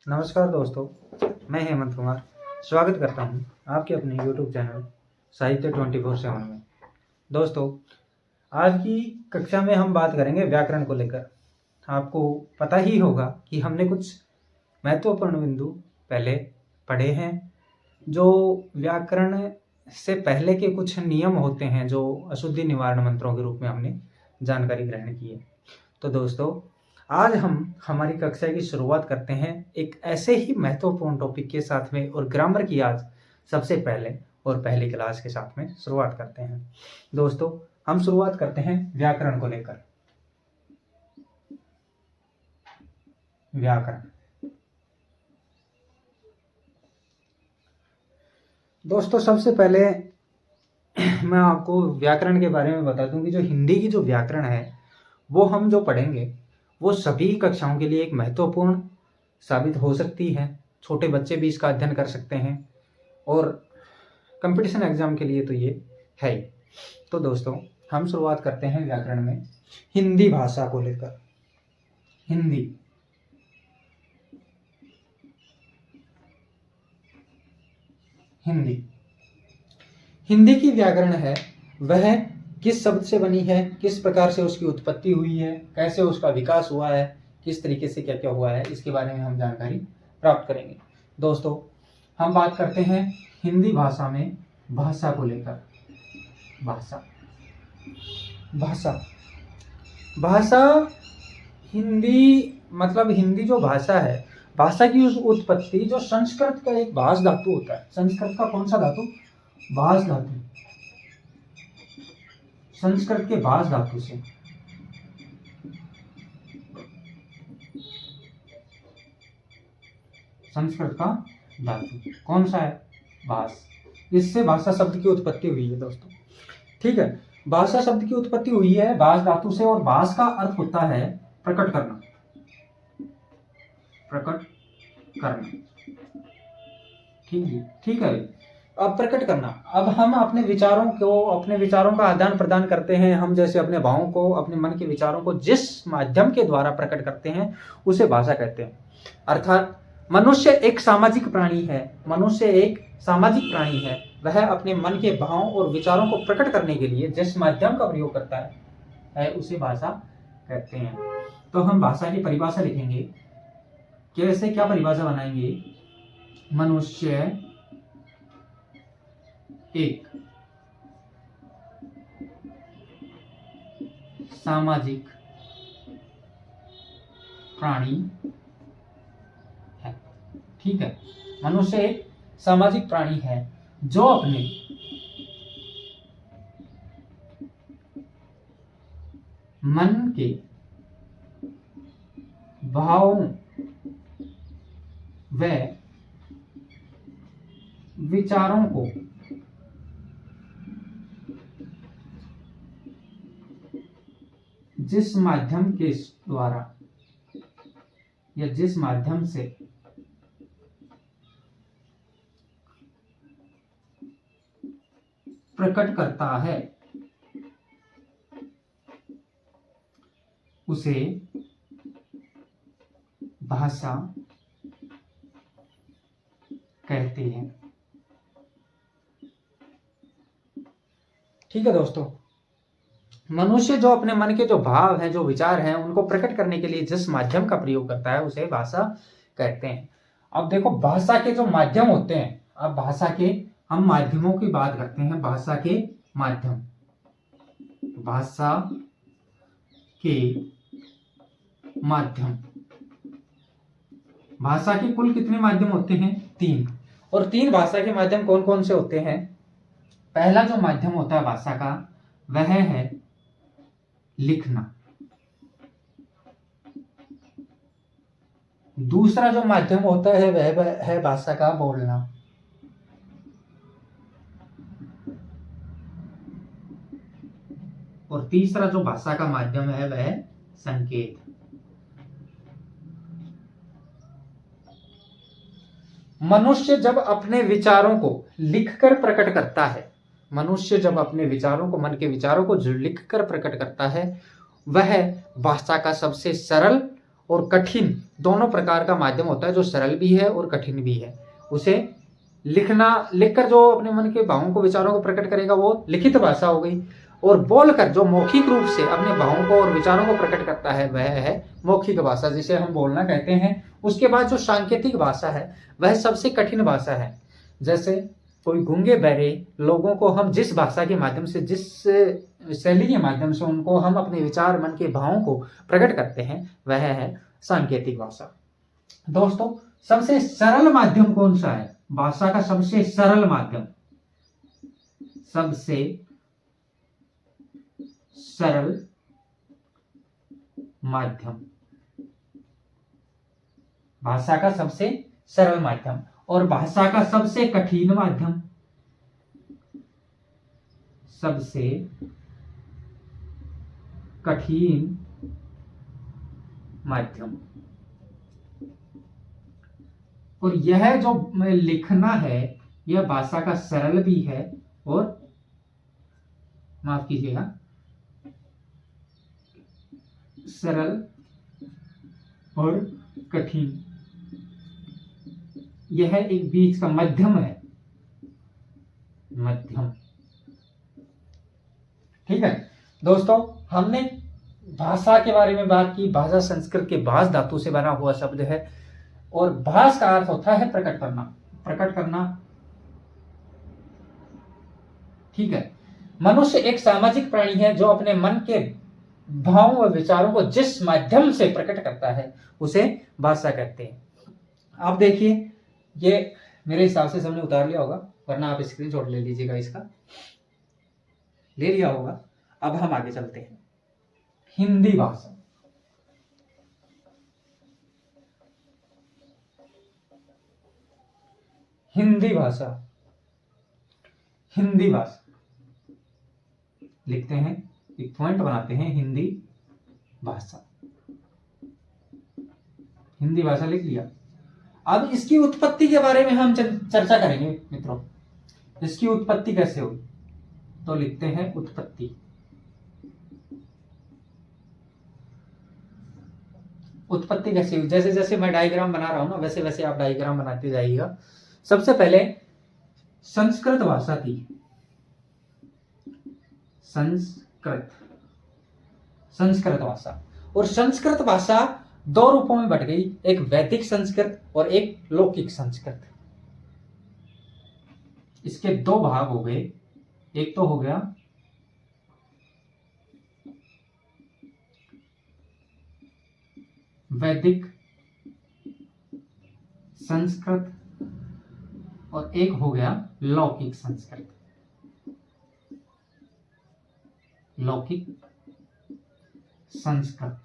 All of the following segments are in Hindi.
नमस्कार दोस्तों, मैं हेमंत कुमार स्वागत करता हूं आपके अपने YouTube चैनल साहित्य 24/7 में। दोस्तों, आज की कक्षा में हम बात करेंगे व्याकरण को लेकर। आपको पता ही होगा कि हमने कुछ महत्वपूर्ण बिंदु पहले पढ़े हैं। जो व्याकरण से पहले के कुछ नियम होते हैं, जो अशुद्धि निवारण मंत्रों के रूप में हमने जानकारी ग्रहण की है। तो दोस्तों, आज हम हमारी कक्षा की शुरुआत करते हैं एक ऐसे ही महत्वपूर्ण टॉपिक के साथ में, और ग्रामर की आज सबसे पहले और पहली क्लास के साथ में शुरुआत करते हैं। दोस्तों, हम शुरुआत करते हैं व्याकरण को लेकर। व्याकरण, दोस्तों सबसे पहले मैं आपको व्याकरण के बारे में बता दूं कि जो हिंदी की जो व्याकरण है वो हम जो पढ़ेंगे वो सभी कक्षाओं के लिए एक महत्वपूर्ण साबित हो सकती है। छोटे बच्चे भी इसका अध्ययन कर सकते हैं और कंपटीशन एग्जाम के लिए तो ये है ही। तो दोस्तों, हम शुरुआत करते हैं व्याकरण में हिंदी भाषा को लेकर। हिंदी, हिंदी हिंदी की व्याकरण है वह किस शब्द से बनी है, किस प्रकार से उसकी उत्पत्ति हुई है, कैसे उसका विकास हुआ है, किस तरीके से क्या क्या हुआ है, इसके बारे में हम जानकारी प्राप्त करेंगे। दोस्तों, हम बात करते हैं हिंदी भाषा में भाषा को लेकर। भाषा, भाषा भाषा हिंदी मतलब हिंदी जो भाषा है, भाषा की उस उत्पत्ति जो संस्कृत का एक भाष धातु होता है। संस्कृत का कौन सा धातु? भाष धातु। संस्कृत के भाष धातु से संस्कृत का धातु कौन सा है? भाष। इससे भाषा शब्द की उत्पत्ति हुई है दोस्तों। ठीक है, भाषा शब्द की उत्पत्ति हुई है भाष धातु से, और भाष का अर्थ होता है प्रकट करना। प्रकट करना, ठीक है। अब प्रकट करना, अब हम अपने विचारों का आदान प्रदान करते हैं। हम जैसे अपने भावों को, अपने मन के विचारों को जिस माध्यम के द्वारा प्रकट करते हैं उसे भाषा कहते हैं। अर्थात मनुष्य एक सामाजिक प्राणी है। मनुष्य एक सामाजिक प्राणी है। वह अपने मन के भाव और विचारों को प्रकट करने के लिए जिस माध्यम का प्रयोग करता है उसे भाषा कहते हैं। तो हम भाषा की परिभाषा लिखेंगे। कैसे, क्या परिभाषा बनाएंगे? मनुष्य एक सामाजिक प्राणी है। ठीक है, मनुष्य एक सामाजिक प्राणी है जो अपने मन के भावों व विचारों को जिस माध्यम के द्वारा या जिस माध्यम से प्रकट करता है उसे भाषा कहते हैं। ठीक है दोस्तों, मनुष्य जो अपने मन के जो भाव हैं, जो विचार हैं, उनको प्रकट करने के लिए जिस माध्यम का प्रयोग करता है उसे भाषा कहते हैं। अब देखो, भाषा के जो माध्यम होते हैं, अब भाषा के हम माध्यमों की बात करते हैं। भाषा के माध्यम, भाषा के माध्यम, भाषा के कुल कितने माध्यम होते हैं? 3। और 3 भाषा के माध्यम कौन कौन से होते हैं? पहला जो माध्यम होता है भाषा का वह है लिखना। दूसरा जो माध्यम होता है वह है भाषा का बोलना। और तीसरा जो भाषा का माध्यम है वह संकेत। मनुष्य जब अपने विचारों को लिखकर प्रकट करता है, मनुष्य जब अपने विचारों को, मन के विचारों को जो लिखकर प्रकट करता है, वह भाषा का सबसे सरल और कठिन दोनों प्रकार का माध्यम होता है, जो सरल भी है और कठिन भी है। उसे लिखकर जो अपने मन के भावों को, विचारों को प्रकट करेगा वो लिखित भाषा हो गई, और बोलकर जो मौखिक रूप से अपने भावों को और विचारों को प्रकट करता है वह है मौखिक भाषा, जिसे हम बोलना कहते हैं। उसके बाद जो सांकेतिक भाषा है वह सबसे कठिन भाषा है। जैसे कोई गूंगे बहरे लोगों को हम जिस भाषा के माध्यम से, जिस शैली के माध्यम से उनको हम अपने विचार, मन के भावों को प्रकट करते हैं, वह है सांकेतिक भाषा। दोस्तों, सबसे सरल माध्यम कौन सा है? भाषा का सबसे सरल माध्यम, सबसे सरल माध्यम, भाषा का सबसे सरल माध्यम, और भाषा का सबसे कठिन माध्यम, सबसे कठिन माध्यम। और यह जो लिखना है यह भाषा का सरल भी है और, माफ कीजिएगा, सरल और कठिन, यह एक बीच का मध्यम है, मध्यम। ठीक है दोस्तों, हमने भाषा के बारे में बात की। भाषा संस्कृत के भाष धातु से बना हुआ शब्द है, और भाष का अर्थ होता है प्रकट करना, प्रकट करना। ठीक है, मनुष्य एक सामाजिक प्राणी है जो अपने मन के भावों व विचारों को जिस माध्यम से प्रकट करता है उसे भाषा कहते हैं। आप देखिए, ये मेरे हिसाब से सबने उतार लिया होगा, वरना आप स्क्रीनशॉट ले लीजिएगा, इसका ले लिया होगा। अब हम आगे चलते हैं। हिंदी भाषा, हिंदी भाषा, हिंदी भाषा लिखते हैं, एक पॉइंट बनाते हैं, हिंदी भाषा, हिंदी भाषा लिख लिया। अब इसकी उत्पत्ति के बारे में हम चर्चा करेंगे मित्रों। इसकी उत्पत्ति कैसे हुई, तो लिखते हैं उत्पत्ति। उत्पत्ति कैसे हुई, जैसे जैसे मैं डायग्राम बना रहा हूं ना, वैसे वैसे आप डायग्राम बनाते जाइएगा। सबसे पहले संस्कृत भाषा थी, संस्कृत, संस्कृत भाषा। और संस्कृत भाषा दो रूपों में बट गई, एक वैदिक संस्कृत और एक लौकिक संस्कृत। इसके दो भाग हो गए, एक तो हो गया वैदिक संस्कृत और एक हो गया लौकिक संस्कृत, लौकिक संस्कृत।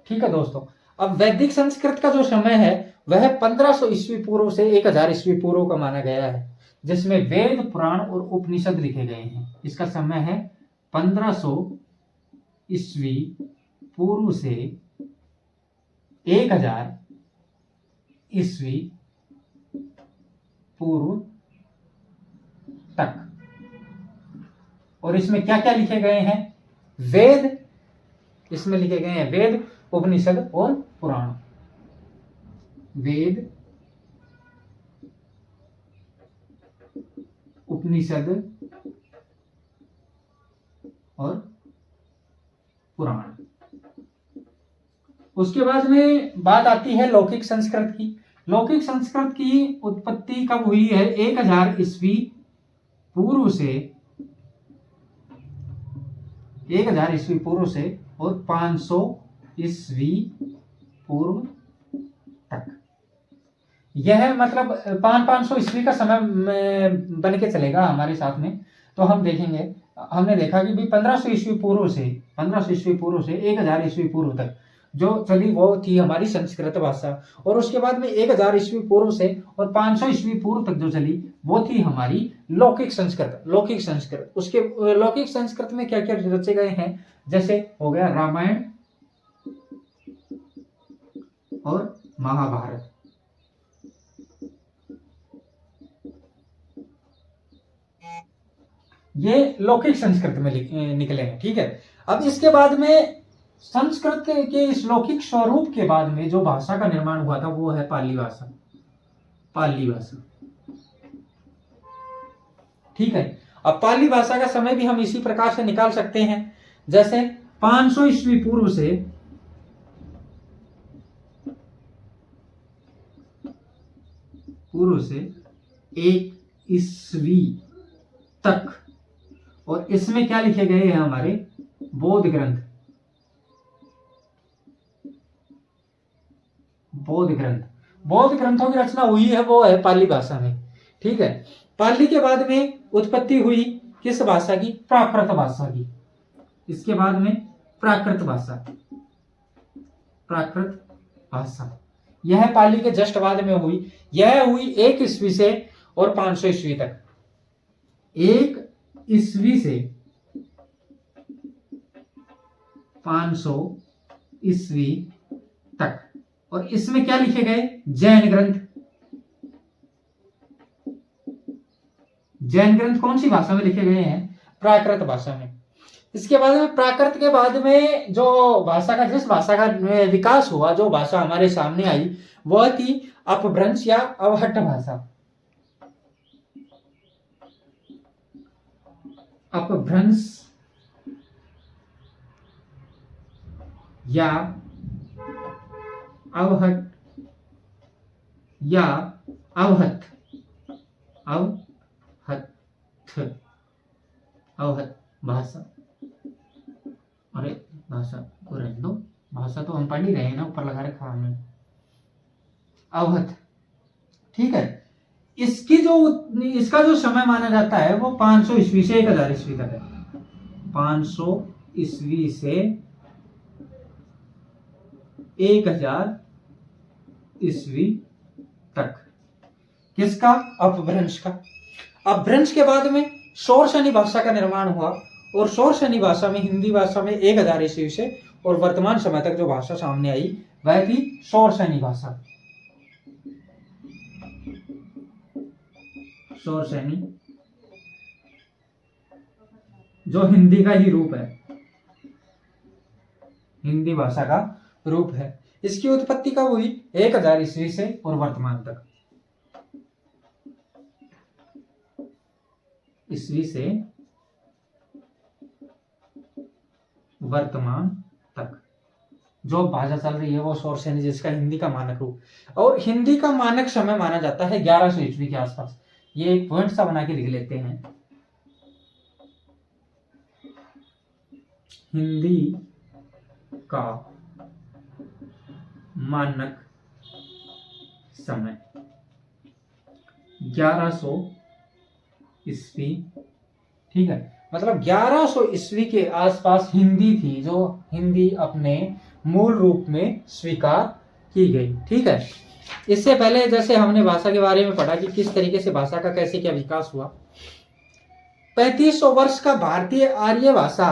ठीक है दोस्तों, अब वैदिक संस्कृत का जो समय है वह 1500 ईस्वी पूर्व से 1000 ईस्वी पूर्व का माना गया है, जिसमें वेद, पुराण और उपनिषद लिखे गए हैं। इसका समय है 1500 ईस्वी पूर्व से 1000 ईस्वी पूर्व तक। और इसमें क्या क्या लिखे गए हैं? वेद, इसमें लिखे गए हैं वेद, उपनिषद और पुराण। वेद, उपनिषद और पुराण। उसके बाद में बात आती है लौकिक संस्कृत की। लौकिक संस्कृत की उत्पत्ति कब हुई है? 1000 ईस्वी पूर्व से, 1000 ईस्वी पूर्व से और 500 ईस्वी पूर्व तक। यह मतलब 500 ईस्वी का समय बन के चलेगा हमारे साथ में। तो हम देखेंगे, हमने देखा कि भाई 1500 ईस्वी पूर्व से 1000 ईस्वी पूर्व तक जो चली वो थी हमारी संस्कृत भाषा। और उसके बाद में 1000 ईस्वी पूर्व से और 500 ईस्वी पूर्व तक जो चली वो थी हमारी लौकिक संस्कृत, लौकिक संस्कृत। उसके लौकिक संस्कृत में क्या क्या रचे गए हैं? जैसे हो गया रामायण और महाभारत। ये लौकिक संस्कृत में निकले हैं। ठीक है, अब इसके बाद में संस्कृत के इस लौकिक स्वरूप के बाद में जो भाषा का निर्माण हुआ था वो है पाली भाषा। पाली भाषा, ठीक है। अब पाली भाषा का समय भी हम इसी प्रकार से निकाल सकते हैं, जैसे 500 ईस्वी पूर्व से 1 ईस्वी तक, और इसमें क्या लिखे गए हैं हमारे बौद्ध ग्रंथ। बौद्ध ग्रंथों की रचना हुई है वो है पाली भाषा में, ठीक है। पाली के बाद में उत्पत्ति हुई किस भाषा की? प्राकृत भाषा की। इसके बाद में प्राकृत भाषा, यह पाली के जस्ट बाद में हुई। यह हुई 1 ईस्वी से और 500 ईस्वी तक। 1 ईस्वी से 500 ईस्वी तक, और इसमें क्या लिखे गए? जैन ग्रंथ। जैन ग्रंथ कौन सी भाषा में लिखे गए हैं? प्राकृत भाषा में। इसके बाद में प्राकृत के बाद में जो भाषा का, जिस भाषा का विकास हुआ, जो भाषा हमारे सामने आई, वह थी अपभ्रंश या अवहट्ट भाषा। अपभ्रंश या अवहट्ट भाषा। अरे भाषा को रहने दो, भाषा तो हम पढ़ ही रहे हैं ना, ऊपर लगा रखा हमने अवहत, ठीक है। इसका जो समय माना जाता है वो 500 ईस्वी से 1000 ईस्वी तक है। 500 ईस्वी से 1000 ईस्वी तक। किसका? अपभ्रंश का। अपभ्रंश के बाद में शौरसेनी भाषा का निर्माण हुआ, और शौरसेनी भाषा में, हिंदी भाषा में 1000 ईस्वी से और वर्तमान समय तक जो भाषा सामने आई वह थी शौरसेनी भाषा। शौरसेनी जो हिंदी का ही रूप है, हिंदी भाषा का रूप है। इसकी उत्पत्ति कब हुई? 1000 ईस्वी से और वर्तमान तक। ईस्वी से वर्तमान तक जो भाषा चल रही है वो शौरसेनी, जिसका हिंदी का मानक रूप, और हिंदी का मानक समय माना जाता है 1100 ईस्वी के आसपास। ये एक पॉइंट सा बना के लिख लेते हैं। हिंदी का मानक समय 1100 ईस्वी, ठीक है। मतलब 1100 ईस्वी के आसपास हिंदी थी, जो हिंदी अपने मूल रूप में स्वीकार की गई, ठीक है। इससे पहले जैसे हमने भाषा के बारे में पढ़ा कि किस तरीके से भाषा का कैसे क्या विकास हुआ। 3500 वर्ष का भारतीय आर्य भाषा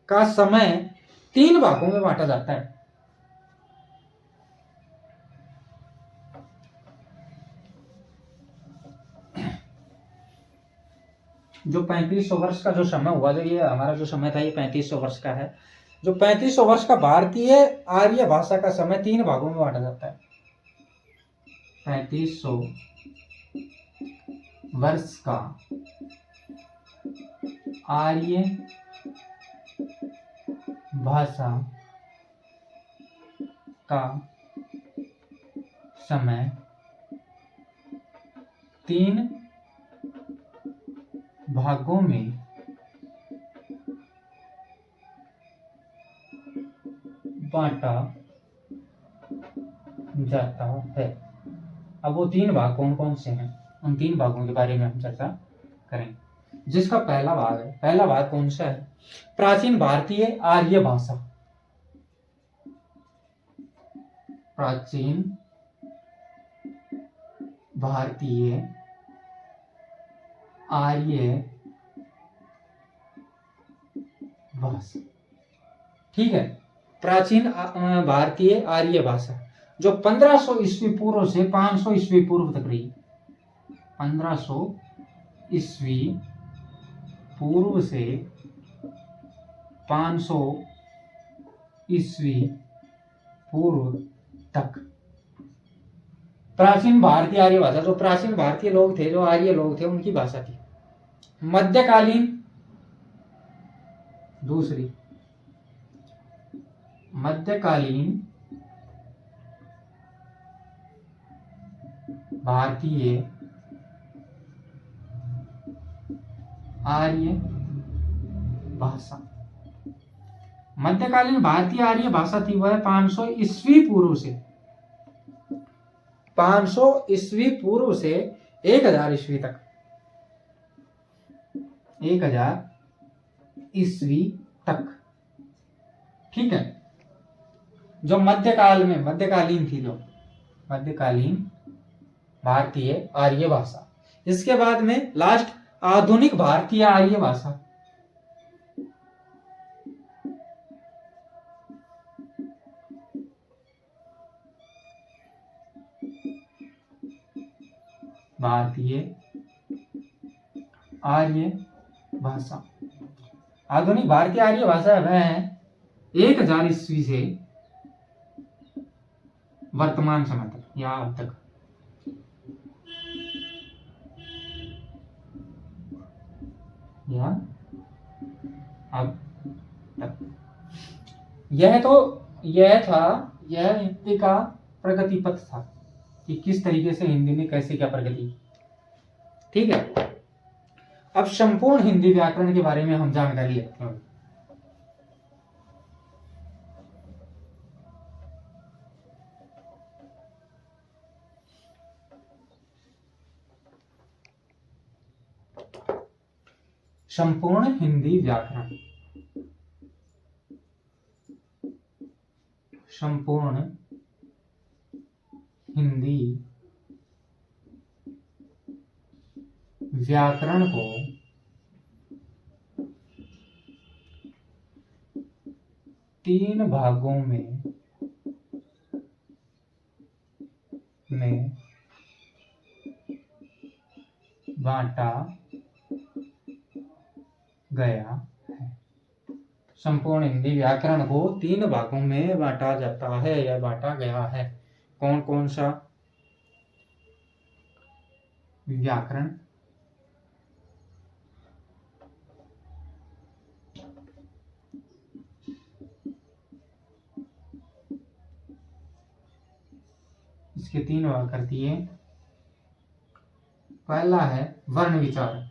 का समय 3 भागों में बांटा जाता है। जो 3500 वर्ष का जो समय हुआ, जो ये हमारा जो समय था ये 3500 वर्ष का है। जो 3500 वर्ष का भारतीय आर्य भाषा का समय 3 भागों में बांटा जाता है। 3500 वर्ष का आर्य भाषा का समय 3 भागों में बांटा जाता है। अब वो 3 भाग कौन कौन से हैं, उन 3 भागों के बारे में हम चर्चा करें। जिसका पहला भाग है, पहला भाग कौन सा है? प्राचीन भारतीय आर्य भाषा। प्राचीन भारतीय आर्य भाषा, ठीक है। प्राचीन भारतीय आर्य भाषा जो 1500 ईस्वी पूर्व से 500 ईस्वी पूर्व तक रही। 1500 ईस्वी पूर्व से 500 ईस्वी पूर्व तक प्राचीन भारतीय आर्य भाषा, जो प्राचीन भारतीय लोग थे, जो आर्य लोग थे, उनकी भाषा थी। मध्यकालीन, दूसरी मध्यकालीन भारतीय आर्य भाषा, मध्यकालीन भारतीय आर्य भाषा थी वह 500 ईस्वी पूर्व से 500 ईस्वी पूर्व से 1000 ईस्वी तक, 1000 ईस्वी तक, ठीक है। जो मध्यकाल में मध्यकालीन थी, जो मध्यकालीन भारतीय आर्य भाषा। इसके बाद में लास्ट आधुनिक भारतीय आर्य भाषा। भारतीय आर्य भाषा, आधुनिक भारतीय आर्य भाषा वह है 1000 ईस्वी से वर्तमान समय तक या अब तक। या अब तक। यह हिंदी का प्रगति पथ था कि किस तरीके से हिंदी ने कैसे क्या प्रगति, ठीक है। अब संपूर्ण हिंदी व्याकरण के बारे में हम जानकारी लेते हैं। संपूर्ण हिंदी व्याकरण, संपूर्ण हिंदी व्याकरण को तीन भागों में बांटा गया है। संपूर्ण हिंदी व्याकरण को 3 भागों में बांटा जाता है या बांटा गया है। कौन कौन सा व्याकरण? इसके 3 भाग करती है। पहला है वर्ण विचार,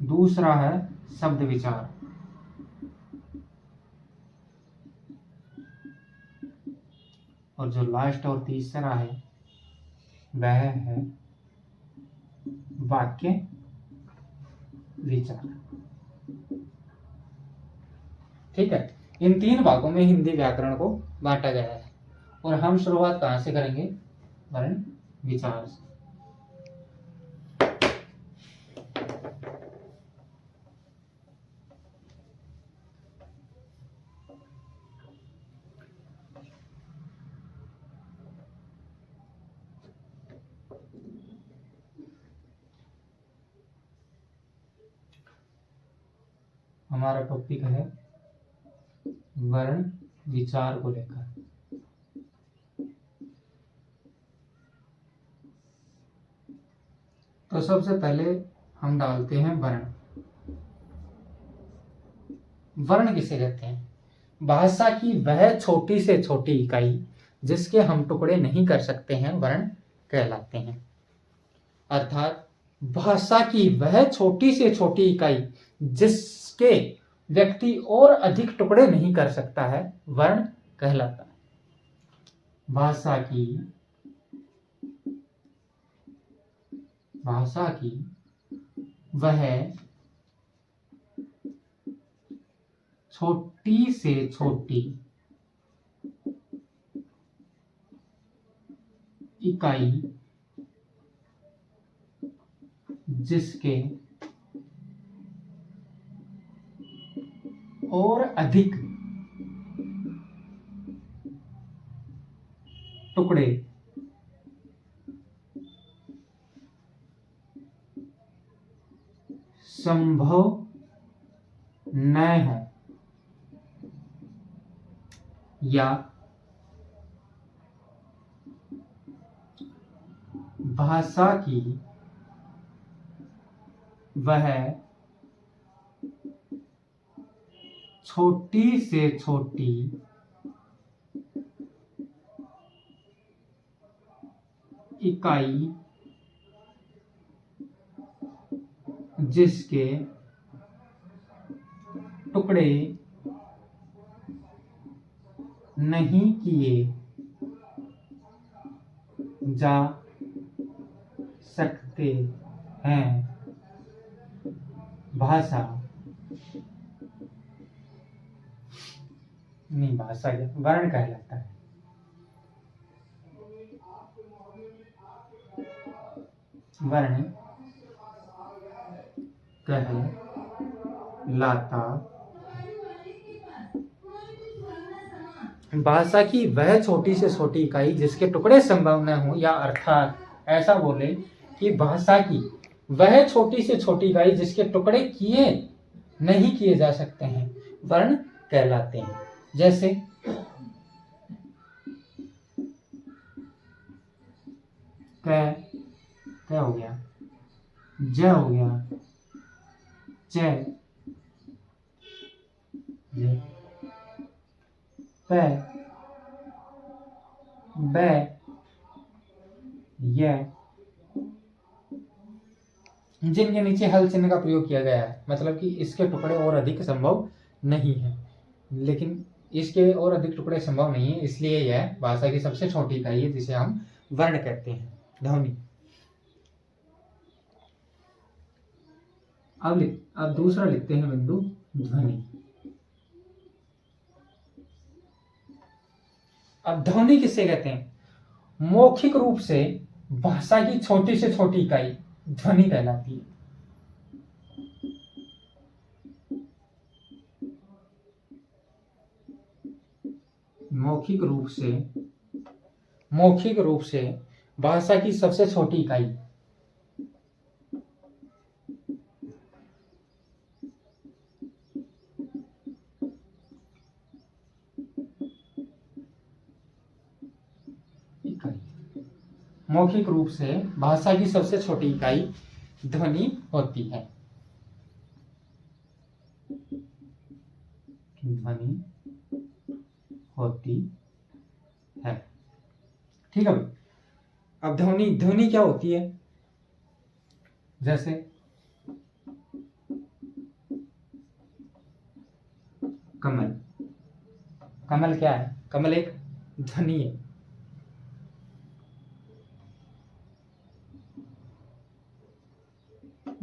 दूसरा है शब्द विचार, और जो लास्ट और तीसरा है वह है वाक्य विचार, ठीक है। इन 3 भागों में हिंदी व्याकरण को बांटा गया है और हम शुरुआत कहां से करेंगे? वर्ण विचार से। हमारा टॉपिक है वर्ण विचार को लेकर। तो सबसे पहले हम डालते हैं वर्ण। वर्ण किसे कहते हैं? भाषा की वह छोटी से छोटी इकाई जिसके हम टुकड़े नहीं कर सकते हैं, वर्ण कहलाते हैं। अर्थात भाषा की वह छोटी से छोटी इकाई जिसके व्यक्ति और अधिक टुकड़े नहीं कर सकता है, वर्ण कहलाता है। भाषा की वह छोटी से छोटी इकाई जिसके और अधिक टुकड़े संभव न हो या भाषा की वह छोटी से छोटी इकाई जिसके टुकड़े नहीं किए जा सकते हैं भाषा नहीं, भाषा क्या वर्ण कहलाता है। वर्ण कहलाता भाषा की वह छोटी से छोटी इकाई जिसके टुकड़े संभव न हो, या अर्थात ऐसा बोले कि भाषा की वह छोटी से छोटी इकाई जिसके टुकड़े किए नहीं किए जा सकते हैं वर्ण कहलाते हैं। जैसे क हो गया, ज हो गया, च, प, ब, य, जिनके नीचे हल चिन्ह का प्रयोग किया गया है, मतलब कि इसके टुकड़े और अधिक संभव नहीं है। लेकिन इसके और अधिक टुकड़े संभव नहीं है, इसलिए यह भाषा की सबसे छोटी इकाई है जिसे हम वर्ण कहते हैं, ध्वनि। अब दूसरा लिखते हैं बिंदु ध्वनि। अब ध्वनि किससे कहते हैं? मौखिक रूप से भाषा की छोटी से छोटी इकाई ध्वनि कहलाती है। मौखिक रूप से भाषा की सबसे छोटी इकाई मौखिक रूप से भाषा की सबसे छोटी इकाई ध्वनि होती है। ध्वनि होती है, ठीक है। अब ध्वनि क्या होती है? जैसे कमल, कमल क्या है? कमल एक ध्वनि है।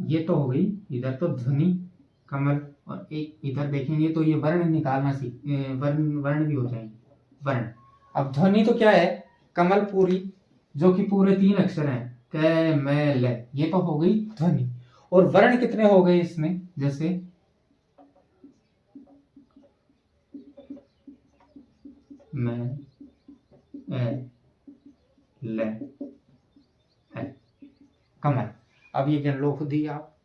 ये तो हो गई इधर तो ध्वनि कमल, और एक इधर देखेंगे तो ये वर्ण निकालना वर्ण भी हो जाएंगे वर्ण। अब ध्वनि तो क्या है? कमल पूरी, जो कि पूरे 3 अक्षर हैं, क म ल, ये तो हो गई ध्वनि। और वर्ण कितने हो गए इसमें? जैसे म ए ल ए, कमल। अब ये गिन लो खुद ही आप,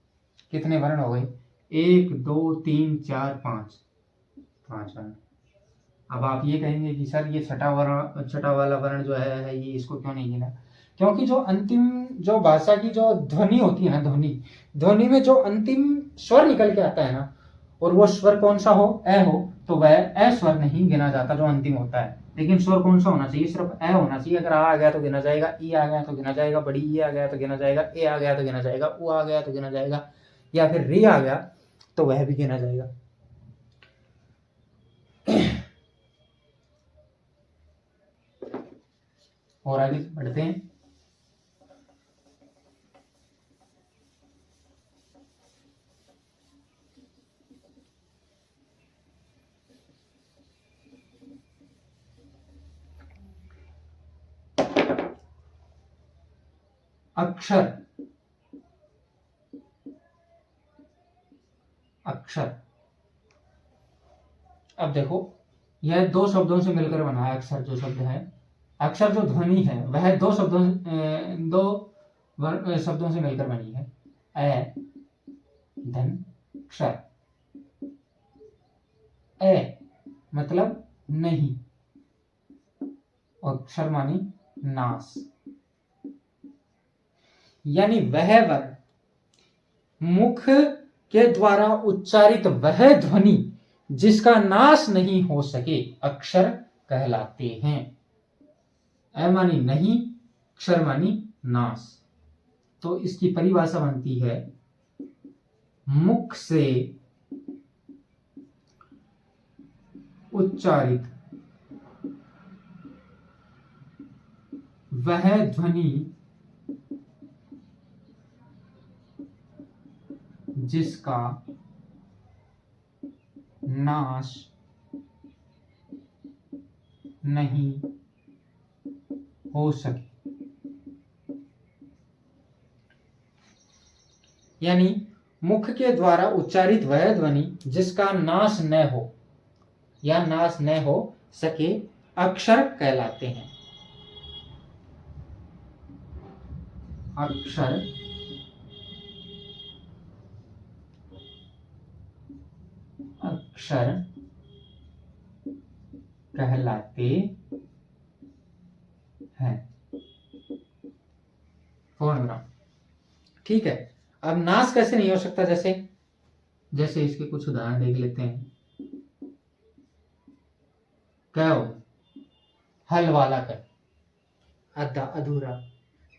कितने वर्ण हो गए? 1 2 3 4 5 वर्ण। अब आप ये कहेंगे कि सर ये छठा वाला वर्ण जो है ये इसको क्यों नहीं गिना? क्योंकि जो अंतिम जो भाषा की जो ध्वनि होती है ना, ध्वनि में जो अंतिम स्वर निकल के आता है ना, और वो स्वर कौन सा हो? ए हो, तो वह ए स्वर नहीं गिना जाता जो अंतिम होता है। लेकिन स्वर कौन सा होना चाहिए? सिर्फ ए होना चाहिए। अगर आ गया तो गिना जाएगा, ई आ गया तो गिना जाएगा, बड़ी ई आ गया तो गिना जाएगा, ए आ गया तो गिना जाएगा, उ आ गया तो गिना जाएगा, या फिर री आ गया तो वह भी गिना जाएगा। और आगे बढ़ते हैं। अक्षर, अब देखो यह 2 शब्दों से मिलकर बना है। अक्षर जो शब्द है, अक्षर जो ध्वनि है वह 2 शब्दों से मिलकर बनी है। ए धन क्षर। ए मतलब नहीं और क्षर मानी नाश। यानी वह वर्ण मुख के द्वारा उच्चारित वह ध्वनि जिसका नाश नहीं हो सके अक्षर कहलाते हैं। ए मानी नहीं, क्षर मानी नाश। तो इसकी परिभाषा बनती है मुख से उच्चारित वह ध्वनि जिसका नाश नहीं हो सके। यानी मुख के द्वारा उच्चारित वह ध्वनि जिसका नाश न हो या नाश न हो सके अक्षर कहलाते हैं। अक्षर अक्षर कहलाते हैं। फोनोग्राम। ठीक है, अब नाश कैसे नहीं हो सकता? जैसे इसके कुछ उदाहरण देख लेते हैं। क्या हो? हल वाला कर, अद्धा अधूरा,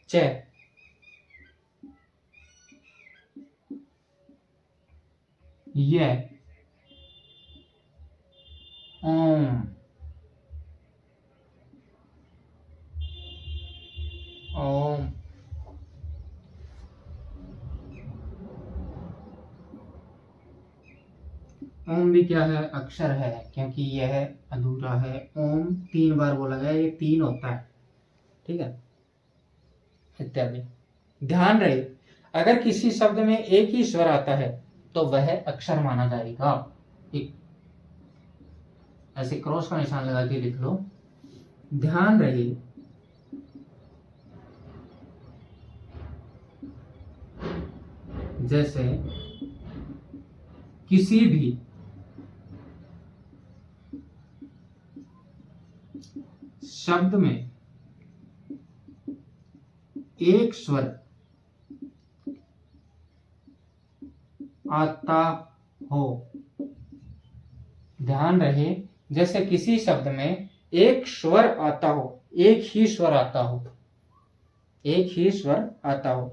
च, ये, ओम, ओम, ओम भी क्या है? अक्षर है, क्योंकि यह अधूरा है। ओम 3 बार बोला गया, ये 3 होता है। ठीक है, इत्यादि। ध्यान रहे, अगर किसी शब्द में एक ही स्वर आता है तो वह अक्षर माना जाएगा। ऐसे क्रॉस का निशान लगा के लिख लो। ध्यान रहे, जैसे किसी भी शब्द में एक स्वर आता हो। ध्यान रहे, जैसे किसी शब्द में एक स्वर आता हो, एक ही स्वर आता हो, एक ही स्वर आता हो,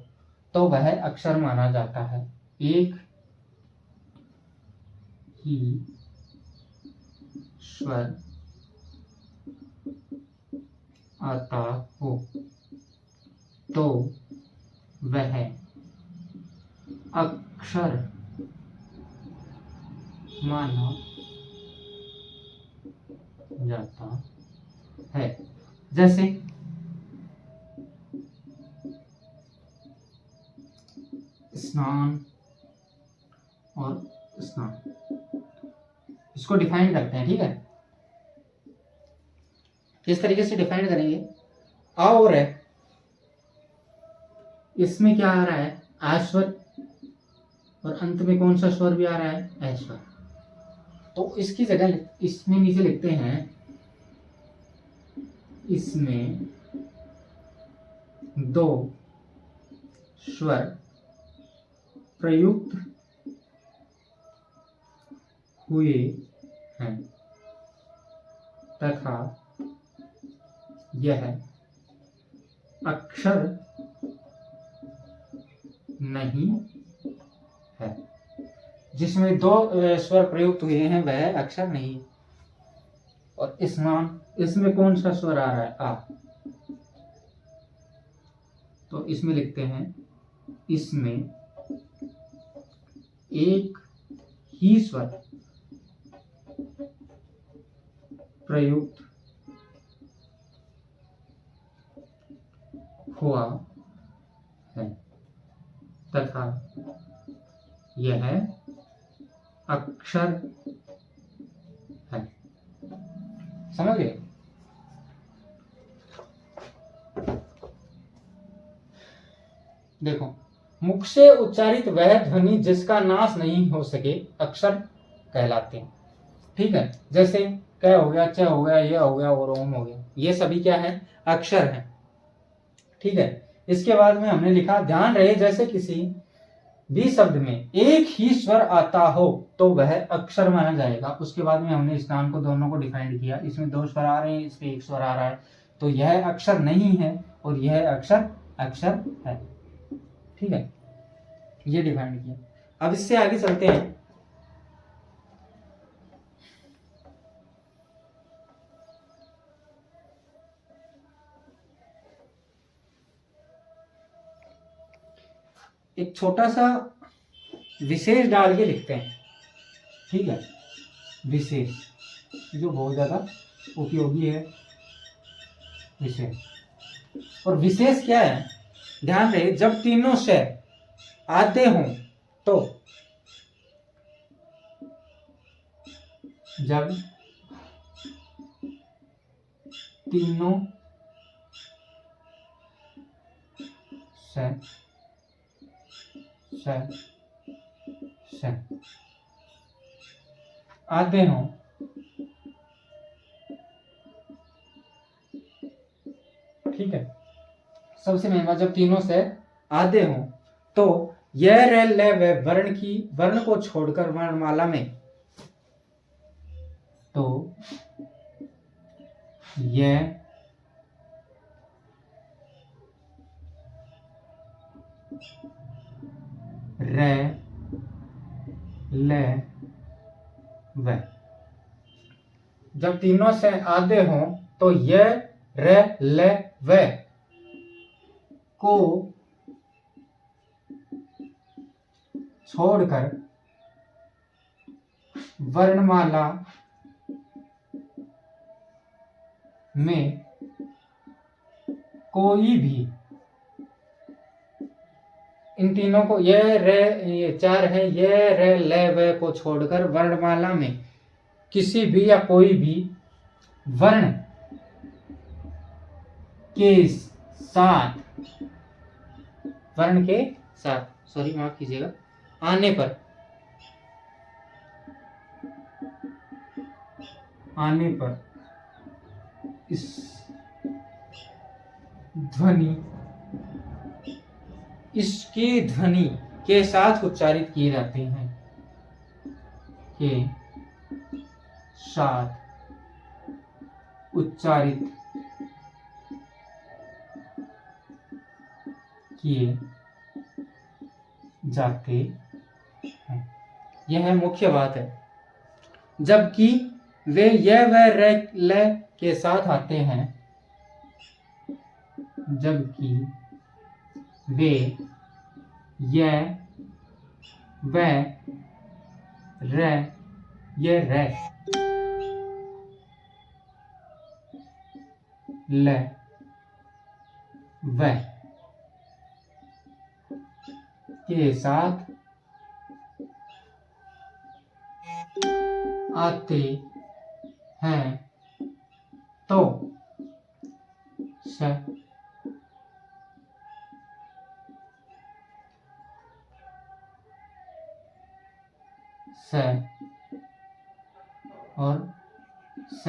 तो वह अक्षर माना जाता है। एक ही स्वर आता हो तो वह अक्षर माना जाता है। जैसे स्नान और स्नान, इसको डिफाइन करते हैं। ठीक है, किस तरीके से डिफाइन करेंगे? आ और है, इसमें क्या आ रहा है? आ स्वर, और अंत में कौन सा स्वर भी आ रहा है? ऐ स्वर। तो इसकी जगह इसमें नीचे लिखते हैं, इसमें 2 स्वर प्रयुक्त हुए हैं तथा यह अक्षर नहीं है। जिसमें 2 स्वर प्रयुक्त हुए हैं वह अक्षर नहीं। और स्नान, इसमें कौन सा स्वर आ रहा है? आ। तो इसमें लिखते हैं, इसमें एक ही स्वर प्रयुक्त हुआ है तथा यह अक्षर है। समझ गए? देखो, मुख से उच्चारित वह ध्वनि जिसका नाश नहीं हो सके अक्षर कहलाते हैं। ठीक है, जैसे क हो गया, च हो गया, य हो गया और ओम हो गया, ये सभी क्या है, अक्षर हैं। ठीक है, इसके बाद में हमने लिखा, ध्यान रहे जैसे किसी भी शब्द में एक ही स्वर आता हो तो वह अक्षर माना जाएगा। उसके बाद में हमने स्नान को दोनों को डिफाइंड किया, इसमें 2 स्वर आ रहे हैं, इसमें 1 स्वर आ रहा है, तो यह अक्षर नहीं है और यह अक्षर अक्षर है। ठीक है, ये डिफाइंड किया। अब इससे आगे चलते हैं। एक छोटा सा विशेष डाल के लिखते हैं। ठीक है, विशेष जो बहुत ज्यादा उपयोगी है विशेष। और विशेष क्या है, ध्यान रहे, जब तीनों से आते हों तो, जब तीनों से आते हों ठीक है, सबसे मेन बात, जब तीनों से आते हों तो यह र ल व वर्ण को छोड़कर वर्णमाला में, तो यह र ल व, जब तीनों से आधे हों तो यह र ल व को छोड़कर वर्णमाला में कोई भी, इन तीनों को, ये 4 है, ये र ल व को छोड़कर वर्णमाला में किसी भी या कोई भी वर्ण के साथ, वर्ण के साथ, सॉरी माफ कीजिएगा, आने पर इस ध्वनि, इसकी ध्वनि के साथ उच्चारित किए जाते हैं, के साथ उच्चारित किए जाते हैं। यह मुख्य बात है। जबकि वे य व र ल के साथ आते हैं, जबकि वे य व र, ये र ल व के साथ आते हैं तो स और स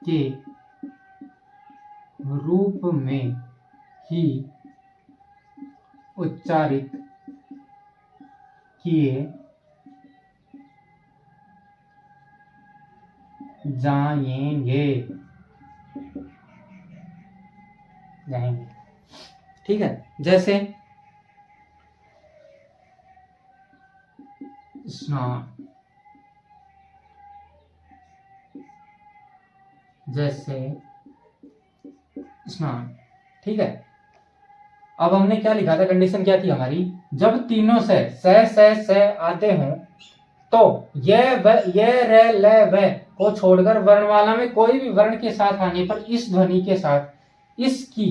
के रूप में ही उच्चारित किए जाएंगे। ठीक है, जैसे स्नान, जैसे स्नान। ठीक है, अब हमने क्या लिखा था, कंडीशन क्या थी हमारी, जब तीनों से आते हों तो यह र ल व को छोड़कर वर्णमाला में कोई भी वर्ण के साथ आने पर इस ध्वनि के साथ इसकी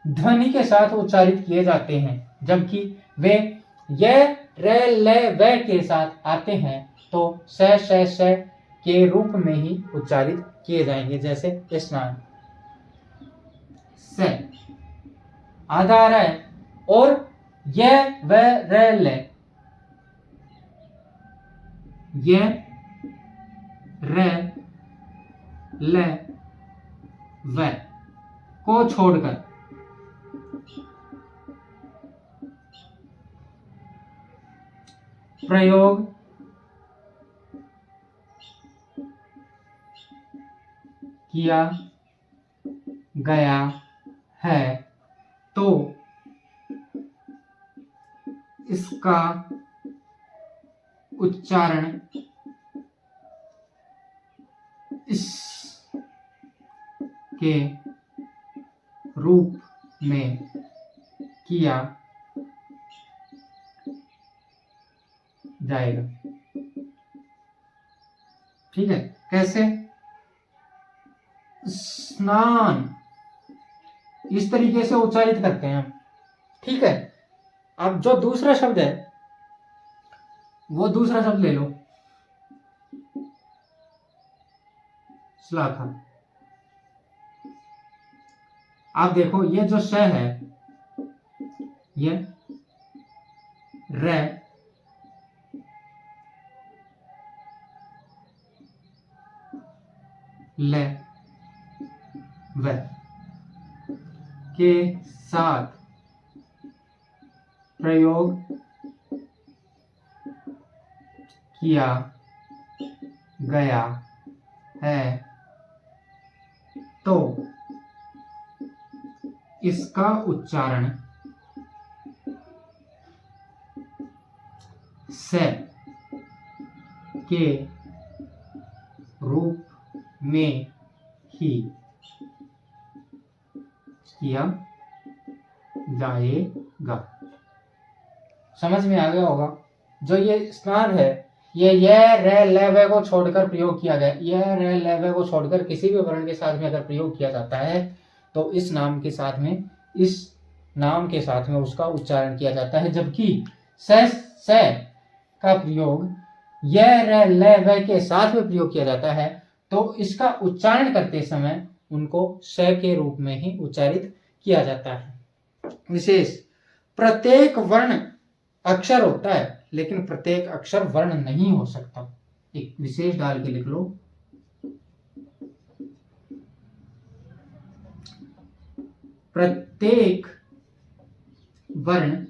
ध्वनि के साथ उच्चारित किए जाते हैं। जबकि वे यह र ल व के साथ आते हैं तो स के रूप में ही उच्चारित किए जाएंगे। जैसे स्नान, स आधार है, और यह व र ल, यह र ल व को छोड़कर प्रयोग किया गया है तो इसका उच्चारण इस के रूप में किया जाएगा। ठीक है, कैसे? स्नान, इस तरीके से उच्चारित करते हैं हम। ठीक है, अब जो दूसरा शब्द है वो दूसरा शब्द ले लो, श्लाघा। आप देखो ये जो श है, ये र ल व के साथ प्रयोग किया गया है तो इसका उच्चारण स के रूप में ही किया जाएगा। समझ में आ गया होगा? जो ये स्नान है, ये र ल व को छोड़कर प्रयोग किया गया। यह र ल व को छोड़कर किसी भी वर्ण के साथ में अगर प्रयोग किया जाता है तो इस नाम के साथ में उसका उच्चारण किया जाता है। जबकि स का प्रयोग यह र ल व के साथ में प्रयोग किया जाता है तो इसका उच्चारण करते समय उनको स के रूप में ही उच्चारित किया जाता है। विशेष, प्रत्येक वर्ण अक्षर होता है लेकिन प्रत्येक अक्षर वर्ण नहीं हो सकता। एक विशेष डाल के लिख लो। प्रत्येक वर्ण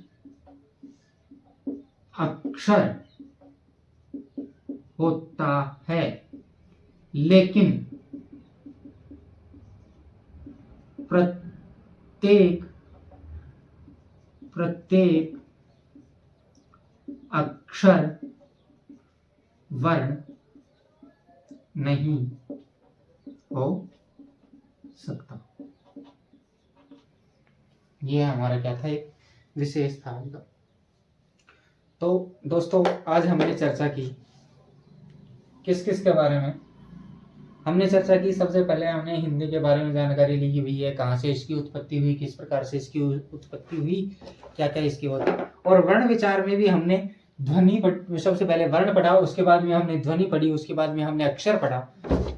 अक्षर होता है लेकिन प्रत्येक अक्षर वर्ण नहीं हो सकता। ये हमारा क्या था, एक विशेष था। तो दोस्तों, आज हमने चर्चा की किस किस के बारे में? हमने चर्चा की, सबसे पहले हमने हिंदी के बारे में जानकारी ली हुई है, कहाँ से इसकी उत्पत्ति हुई, किस प्रकार से इसकी उत्पत्ति हुई, क्या क्या इसकी होता। और वर्ण विचार में भी हमने ध्वनि सबसे पहले वर्ण पढ़ा, उसके बाद में हमने ध्वनि पढ़ी, उसके बाद में हमने अक्षर पढ़ा।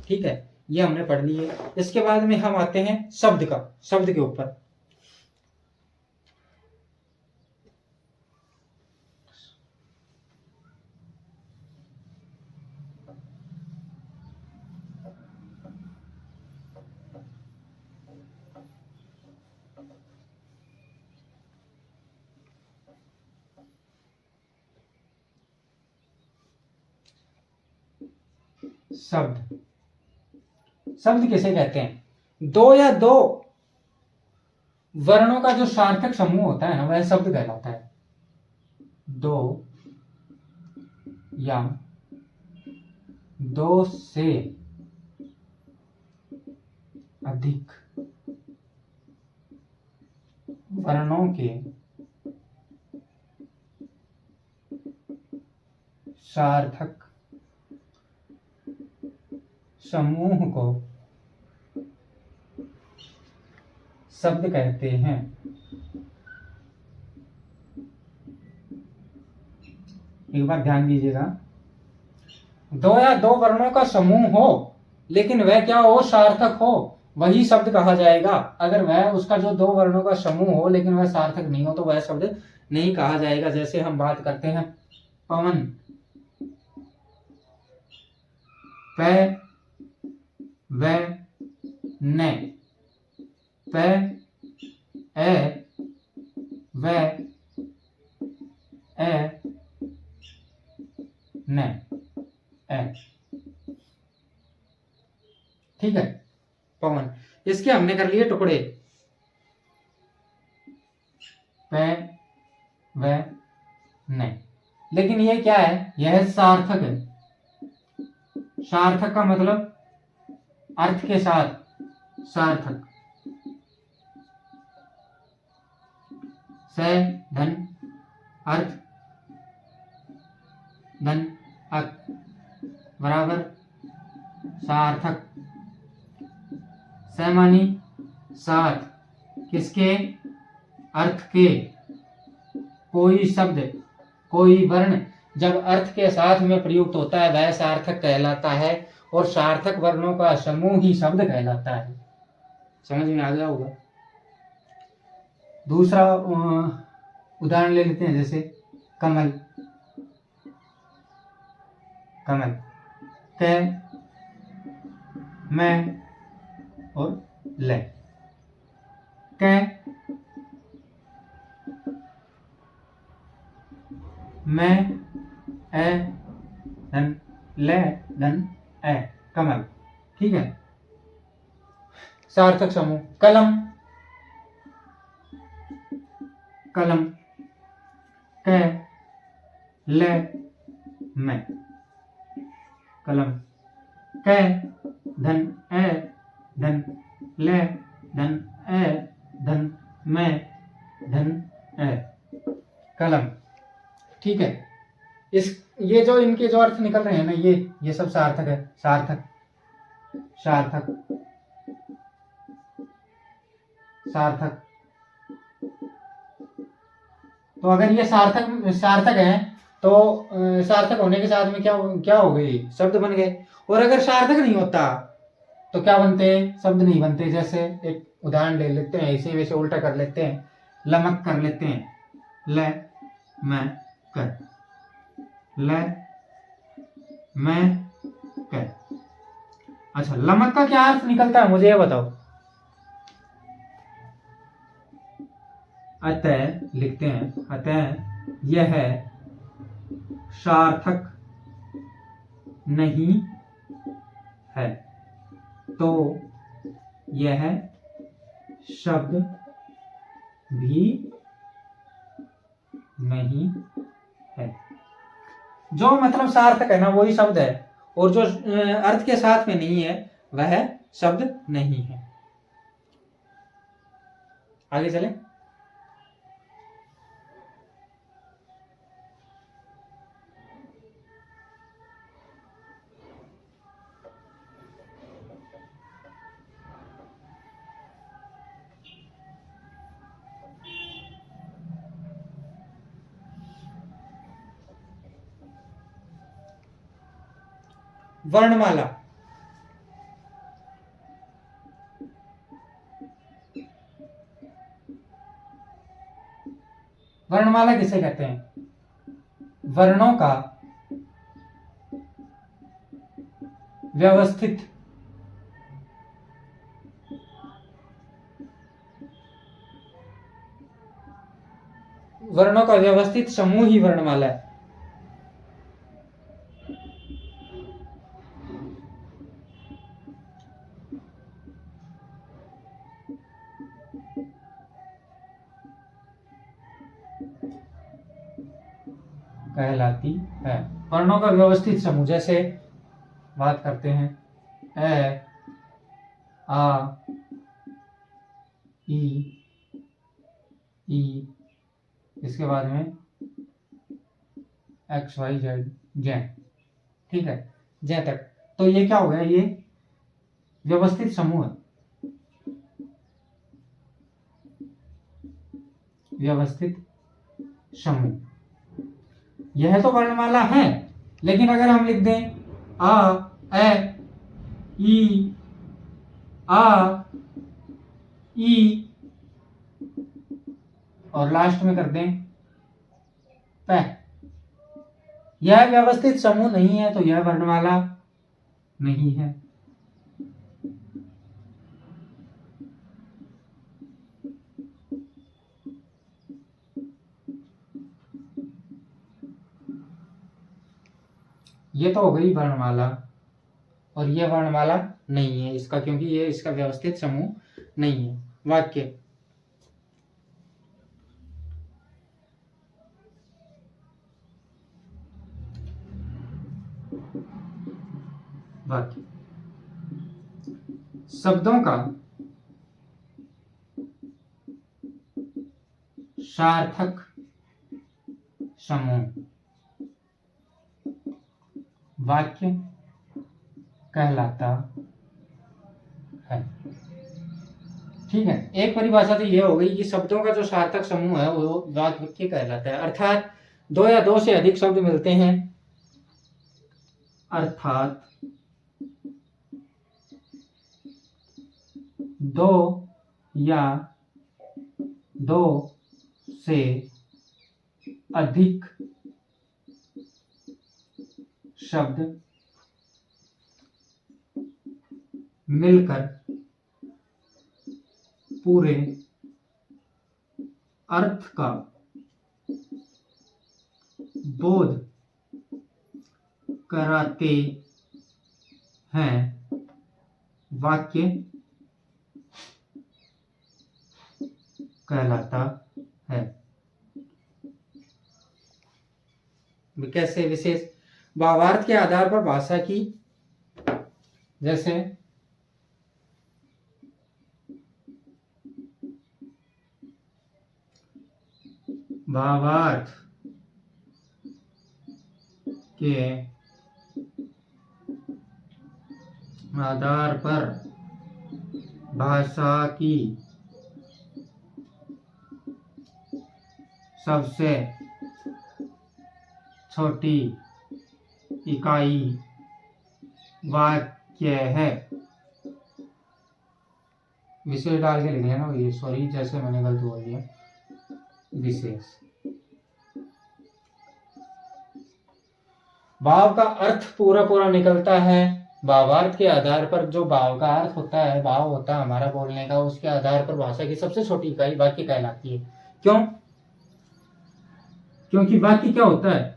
ठीक है, ये हमने पढ़ ली है। इसके बाद में हम आते हैं शब्द के ऊपर। शब्द किसे कहते हैं? दो या दो वर्णों का जो सार्थक समूह होता है ना, वह शब्द कहलाता है। दो या दो से अधिक वर्णों के सार्थक समूह को शब्द कहते हैं। एक बार ध्यान दीजिएगा, दो या दो वर्णों का समूह हो लेकिन वह क्या हो, सार्थक हो, वही शब्द कहा जाएगा। अगर वह उसका जो दो वर्णों का समूह हो लेकिन वह सार्थक नहीं हो तो वह शब्द नहीं कहा जाएगा। जैसे हम बात करते हैं पवन, प व न, प ए व ए न ए, ठीक है, पवन। इसके हमने कर लिए टुकड़े, प व न, लेकिन ये क्या है, यह सार्थक है। सार्थक का मतलब अर्थ के साथ, सार्थक, से धन अर्थ धन अक बराबर सार्थक। से मानी साथ, किसके, अर्थ के। कोई शब्द, कोई वर्ण जब अर्थ के साथ में प्रयुक्त होता है वह सार्थक कहलाता है, और सार्थक वर्णों का समूह ही शब्द कहलाता है। समझ में आ गया होगा। दूसरा उदाहरण ले लेते हैं, जैसे कमल, कमल, क, मैं और ले। क, मैं, ए धन ले धन ए, कमल, ठीक है। सार्थक समूह। कलम, कलम, क, ले, मैं, कलम, क धन ए धन ले धन ए धन मैं धन ए, कलम, ठीक है। इस ये जो इनके जो अर्थ निकल रहे हैं ना, ये सब सार्थक है। सार्थक, सार्थक, सार्थक। तो अगर ये सार्थक सार्थक है तो सार्थक होने के साथ में क्या क्या हो गई, शब्द बन गए। और अगर सार्थक नहीं होता तो क्या बनते, शब्द नहीं बनते। जैसे एक उदाहरण ले लेते हैं, इसे वैसे उल्टा कर लेते हैं, लमक कर लेते हैं, ल मैं कर, ल मैं कर। अच्छा, लमक का क्या अर्थ निकलता है मुझे ये बताओ। अतः लिखते हैं, अतः यह सार्थक नहीं है, तो यह शब्द भी नहीं है। जो मतलब सार्थक है ना वही शब्द है, और जो अर्थ के साथ में नहीं है वह शब्द नहीं है। आगे चले। वर्णमाला, वर्णमाला किसे कहते हैं, वर्णों का व्यवस्थित वर्णों का व्यवस्थित समूह ही वर्णमाला है। कहलाती है। वर्णों का व्यवस्थित समूह, जैसे बात करते हैं ए, आ, ई, इसके बाद में एक्स वाई जेड, जे, ठीक है, जे तक। तो ये क्या हो गया, ये व्यवस्थित समूह है। व्यवस्थित समूह, यह तो वर्णमाला है, लेकिन अगर हम लिख दें आ, ए, ई, आ, ई और लास्ट में कर दें प। यह व्यवस्थित समूह नहीं है तो यह वर्णमाला नहीं है। ये तो हो गई वर्णमाला और ये वर्णमाला नहीं है इसका, क्योंकि ये इसका व्यवस्थित समूह नहीं है। वाक्य वाक्य शब्दों का सार्थक समूह वाक्य कहलाता है। ठीक है, एक परिभाषा तो यह हो गई कि शब्दों का जो सार्थक समूह है वो वाक्य कहलाता है। अर्थात दो या दो से अधिक शब्द मिलते हैं, अर्थात दो या दो से अधिक शब्द मिलकर पूरे अर्थ का बोध कराते हैं, वाक्य कहलाता है। कैसे? विशेष भावार्थ के आधार पर भाषा की, जैसे भावार्थ के आधार पर भाषा की सबसे छोटी इकाई वाक्य है। विशेष डाल के लिख लेना, ये सॉरी जैसे मैंने गलत बोल दिया, विशेष। भाव का अर्थ पूरा पूरा निकलता है भावार्थ के आधार पर। जो भाव का अर्थ होता है, भाव होता है हमारा बोलने का, उसके आधार पर भाषा की सबसे छोटी इकाई वाक्य कहलाती है। क्यों? क्योंकि वाक्य क्या होता है?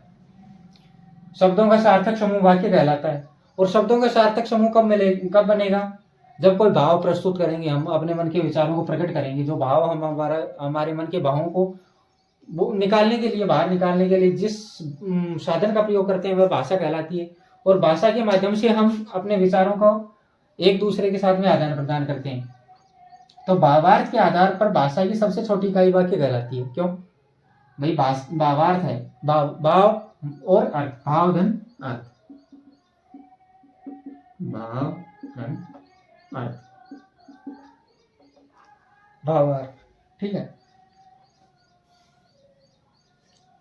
शब्दों का सार्थक समूह वाक्य कहलाता है। और शब्दों का सार्थक समूह कब बनेगा? जब कोई भाव प्रस्तुत करेंगे, हम अपने मन के विचारों को प्रकट करेंगे। जो भाव हम हमारे मन के भावों को वो निकालने के लिए, बाहर निकालने के लिए जिस साधन का प्रयोग करते हैं वह भाषा कहलाती है। और भाषा के माध्यम से हम अपने विचारों को एक दूसरे के साथ में आदान प्रदान करते हैं। तो भावार्थ के आधार पर भाषा की सबसे छोटी इकाई वाक्य कहलाती है। क्यों भाई? भावार्थ है, भाव और अर्थ, भाव धन अर्थ, भाव धन अर्थ, भावार्थ। ठीक है,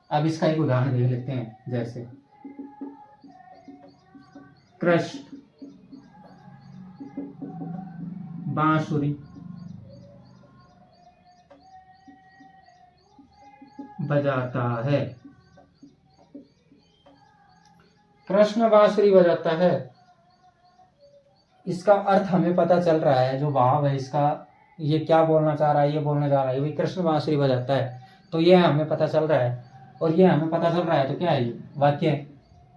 अब इसका एक उदाहरण देख लेते हैं। जैसे कृष्ण बांसुरी बजाता है। कृष्ण बांसुरी बजाता है, इसका अर्थ हमें पता चल रहा है। जो भाव है इसका, ये क्या बोलना चाह रहा है, ये बोलना चाह रहा है भाई कृष्ण बांसुरी बजाता है, तो ये हमें पता चल रहा है। और ये हमें पता चल रहा है तो क्या है? ये वाक्य है।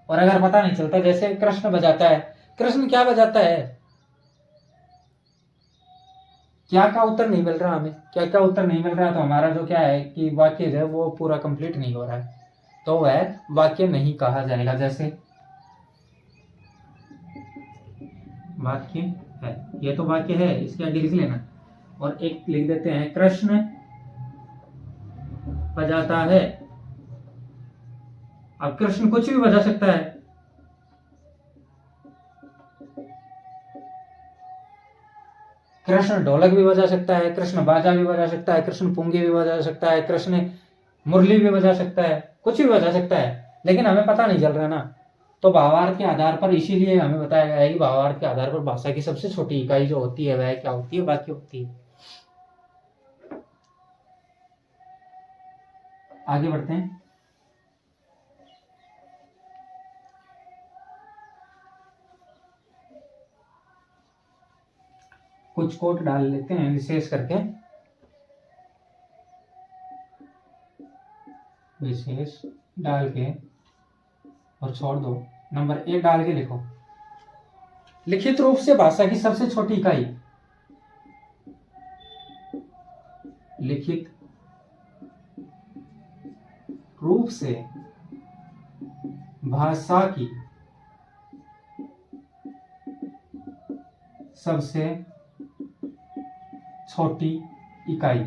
और अगर पता नहीं चलता, जैसे कृष्ण बजाता है, कृष्ण क्या बजाता है, क्या का उत्तर नहीं मिल रहा हमें, क्या का उत्तर नहीं मिल रहा, तो हमारा जो क्या है कि वाक्य है वो पूरा कंप्लीट नहीं हो रहा है, तो वह वाक्य नहीं कहा जाएगा। जैसे वाक्य है, ये तो वाक्य है, इसके आगे लिख लेना। और एक लिख देते हैं, कृष्ण बजाता है। अब कृष्ण कुछ भी बजा सकता है, कृष्ण ढोलक भी बजा सकता है, कृष्ण बाजा भी बजा सकता है, कृष्ण पुंगी भी बजा सकता है, कृष्ण मुरली भी बजा सकता है, कुछ भी बजा सकता है, लेकिन हमें पता नहीं चल रहा ना। तो भावार्थ के आधार पर इसीलिए हमें बताया गया है कि भावार्थ के आधार पर भाषा की सबसे छोटी इकाई जो होती है वह क्या होती है, वाक्य होती है। आगे बढ़ते हैं। कुछ कोट डाल लेते हैं विशेष करके, विशेष डाल के और छोड़ दो। नंबर 1 डाल के लिखो, लिखित रूप से भाषा की सबसे छोटी इकाई, लिखित रूप से भाषा की सबसे छोटी इकाई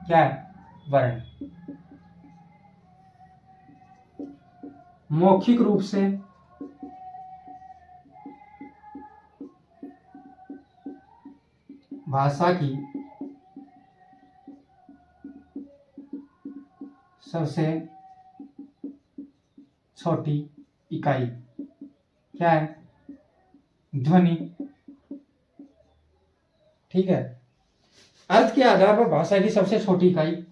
क्या है, वर्ण। मौखिक रूप से भाषा की सबसे छोटी इकाई क्या है, ध्वनि। ठीक है। अर्थ के आधार पर भाषा की सबसे छोटी इकाई,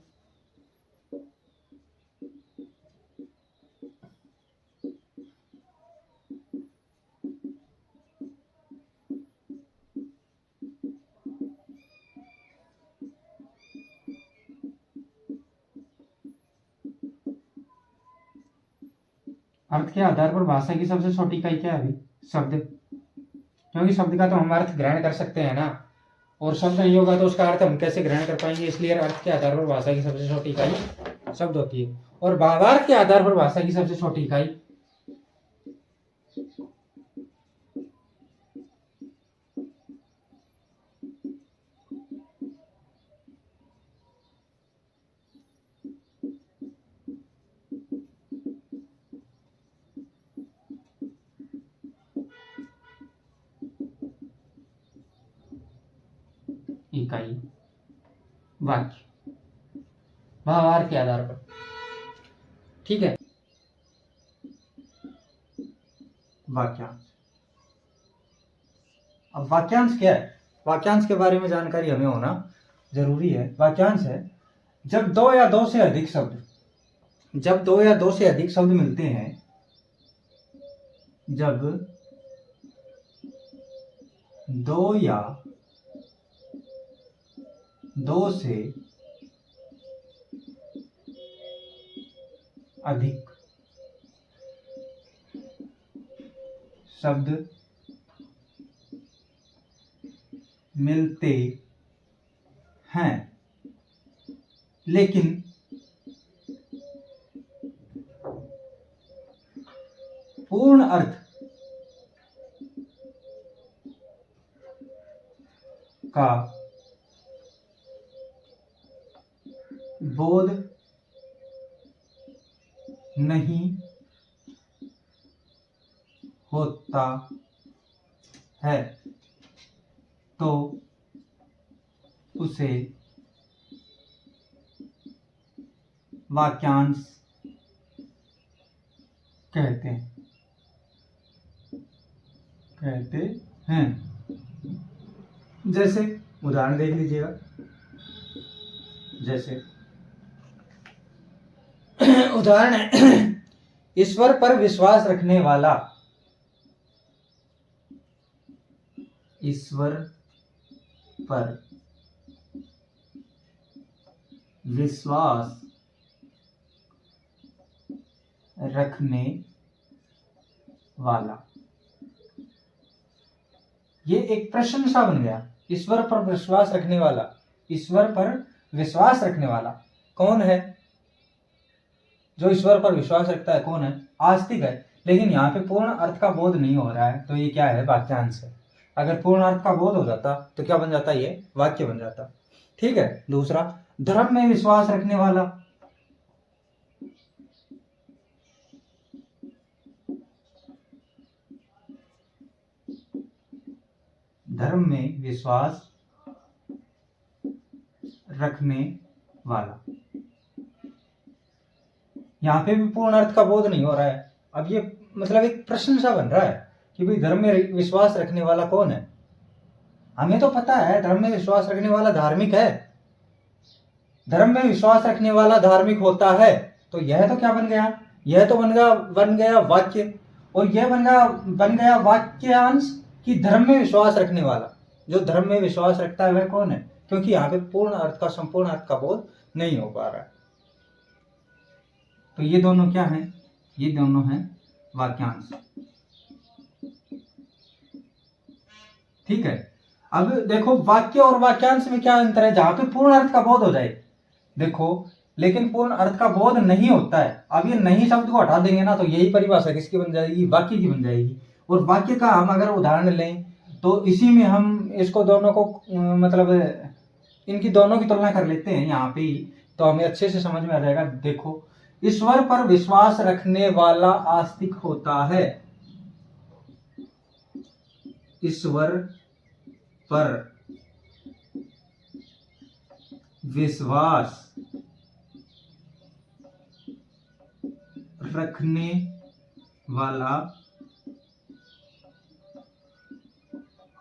अर्थ के आधार पर भाषा की सबसे छोटी इकाई क्या है अभी, शब्द। क्योंकि शब्द का तो हम अर्थ ग्रहण कर सकते हैं ना, और शब्द नहीं होगा तो उसका अर्थ हम कैसे ग्रहण कर पाएंगे, इसलिए अर्थ के आधार पर भाषा की सबसे छोटी इकाई शब्द होती है। और भावार्थ के आधार पर भाषा की सबसे छोटी इकाई इकाई वाक्य, भावार्थ के आधार पर। ठीक है। वाक्यांश। अब वाक्यांश क्या है, वाक्यांश के बारे में जानकारी हमें होना जरूरी है। वाक्यांश है जब दो या दो से अधिक शब्द, जब दो या दो से अधिक शब्द मिलते हैं, जब दो या दो से अधिक शब्द मिलते हैं, लेकिन पूर्ण अर्थ का बोध नहीं होता है, तो उसे वाक्यांश कहते हैं। जैसे उदाहरण देख लीजिएगा, जैसे उदाहरण है ईश्वर पर विश्वास रखने वाला, ईश्वर पर विश्वास रखने वाला, ये एक प्रश्न सा बन गया। ईश्वर पर विश्वास रखने वाला, ईश्वर पर विश्वास रखने वाला कौन है, जो ईश्वर पर विश्वास रखता है कौन है, आस्तिक है। लेकिन यहाँ पे पूर्ण अर्थ का बोध नहीं हो रहा है, तो ये क्या है, वाक्यांश है। अगर पूर्ण अर्थ का बोध हो जाता तो क्या बन जाता, ये वाक्य बन जाता। ठीक है। दूसरा, धर्म में विश्वास रखने वाला, धर्म में विश्वास रखने वाला, यहां पे भी पूर्ण अर्थ का बोध नहीं हो रहा है। अब ये मतलब एक प्रश्न सा बन रहा है कि भाई धर्म में विश्वास रखने वाला कौन है। हमें तो पता है धर्म में विश्वास रखने वाला धार्मिक है, धर्म में विश्वास रखने वाला धार्मिक होता है। तो यह तो क्या बन गया, यह तो बन गया वाक्य, और यह बन गया वाक्यांश कि धर्म में विश्वास रखने वाला, जो धर्म में विश्वास रखता है वह कौन है, क्योंकि यहाँ पे पूर्ण अर्थ का, संपूर्ण अर्थ का बोध नहीं हो पा रहा है। तो ये दोनों क्या है, ये दोनों हैं वाक्यांश। ठीक है, अब देखो वाक्य और वाक्यांश में क्या अंतर है, जहां पे पूर्ण अर्थ का बोध हो जाए। देखो लेकिन पूर्ण अर्थ का बोध नहीं होता है। अब ये नहीं शब्द को हटा देंगे ना, तो यही परिभाषा किसकी बन जाएगी, वाक्य की बन जाएगी। और वाक्य का हम अगर उदाहरण लें तो इसी में हम इसको दोनों को मतलब इनकी दोनों की तुलना कर लेते हैं यहाँ पे ही, तो हमें अच्छे से समझ में आ जाएगा। देखो, ईश्वर पर विश्वास रखने वाला आस्तिक होता है। ईश्वर पर विश्वास रखने वाला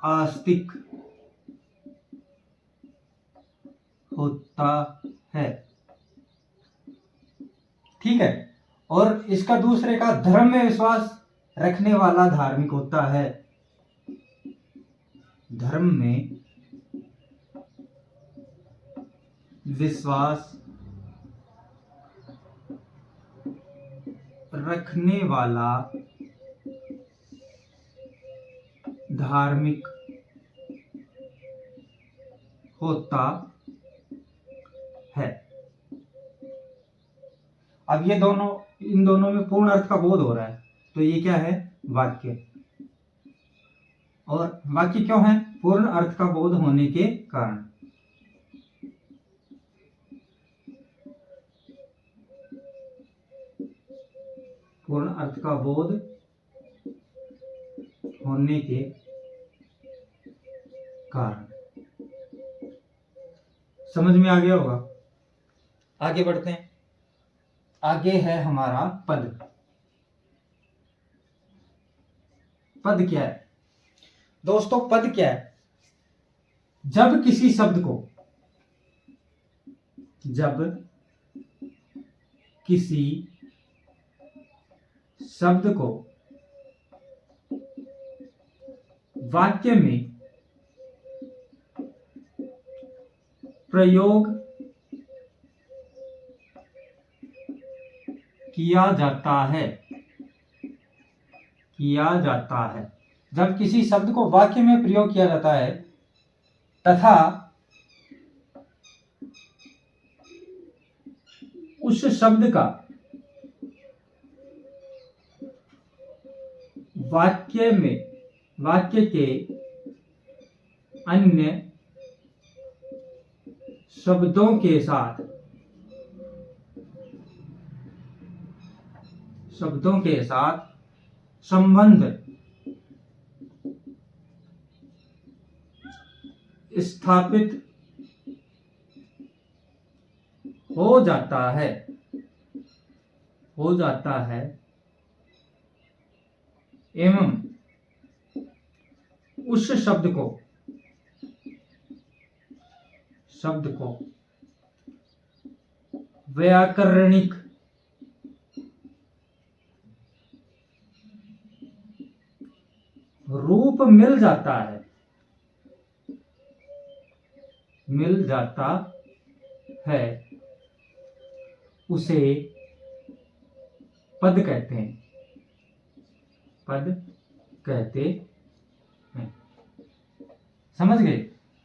आस्तिक होता है। ठीक है, और इसका दूसरे का धर्म में विश्वास रखने वाला धार्मिक होता है। धर्म में विश्वास रखने वाला धार्मिक होता है। अब ये दोनों, इन दोनों में पूर्ण अर्थ का बोध हो रहा है, तो ये क्या है, वाक्य। और वाक्य क्यों है, पूर्ण अर्थ का बोध होने के कारण। पूर्ण अर्थ का बोध होने के कारण। समझ में आ गया होगा। आगे बढ़ते हैं। आगे है हमारा पद। पद क्या है दोस्तों, पद क्या है, जब किसी शब्द को, जब किसी शब्द को वाक्य में प्रयोग किया जाता है, जब किसी शब्द को वाक्य में प्रयोग किया जाता है तथा उस शब्द का वाक्य के अन्य शब्दों के साथ संबंध स्थापित हो जाता है एवं उस शब्द को व्याकरणिक रूप मिल जाता है, उसे पद कहते हैं। समझ गए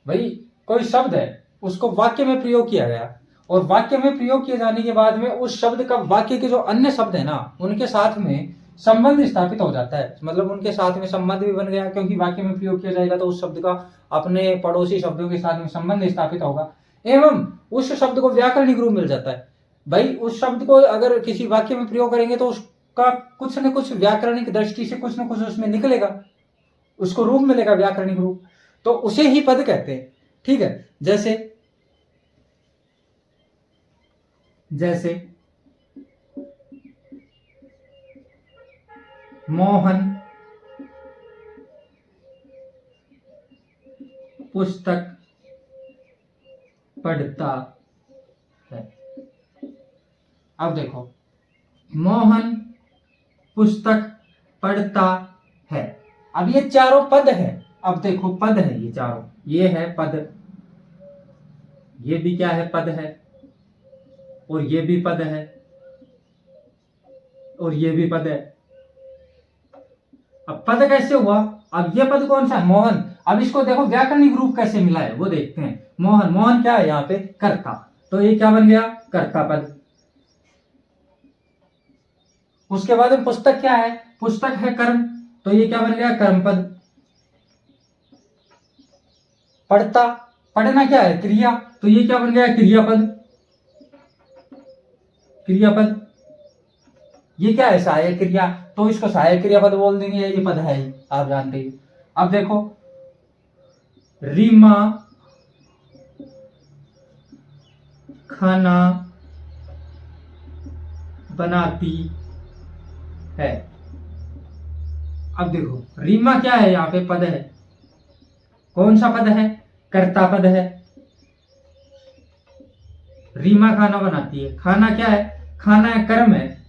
भाई, कोई शब्द है उसको वाक्य में प्रयोग किया गया, और वाक्य में प्रयोग किए जाने के बाद में उस शब्द का वाक्य के जो अन्य शब्द है ना, उनके साथ में संबंध स्थापित हो जाता है। मतलब उनके साथ में संबंध भी बन गया, क्योंकि वाक्य में प्रयोग किया जाएगा तो उस शब्द का अपने पड़ोसी शब्दों के साथ में संबंध स्थापित होगा, एवं उस शब्द को व्याकरणिक रूप मिल जाता है। भाई उस शब्द को अगर किसी वाक्य में प्रयोग करेंगे तो उसका कुछ न कुछ व्याकरणिक दृष्टि से कुछ न कुछ उसमें निकलेगा, उसको रूप मिलेगा, व्याकरणिक रूप, तो उसे ही पद कहते हैं। ठीक है, जैसे मोहन पुस्तक पढ़ता है। अब देखो, मोहन पुस्तक पढ़ता है। अब ये चारों पद है। अब देखो पद है ये चारों, ये है पद, ये भी क्या है, पद है, और ये भी पद है, और ये भी पद है। अब पद कैसे हुआ? अब ये पद कौन सा है? मोहन। अब इसको देखो व्याकरणिक रूप कैसे मिला है वो देखते हैं। मोहन, मोहन क्या है यहाँ पे? कर्ता, तो ये क्या बन गया? कर्ता पद। उसके बाद में पुस्तक क्या है? पुस्तक है कर्म, तो ये क्या बन गया? कर्म पद। पढ़ता, पढ़ना क्या है? क्रिया, तो ये क्या बन गया? क्रियापद। क्रियापद, ये क्या है? सहायक क्रिया, तो इसको सहायक क्रियापद बोल देंगे, ये पद है ही, आप जानते ही। अब देखो, रीमा खाना बनाती है। अब देखो, रीमा क्या है? यहाँ पे पद है, कौन सा पद है? कर्ता पद है। रीमा खाना बनाती है, खाना क्या है? खाना है, कर्म है,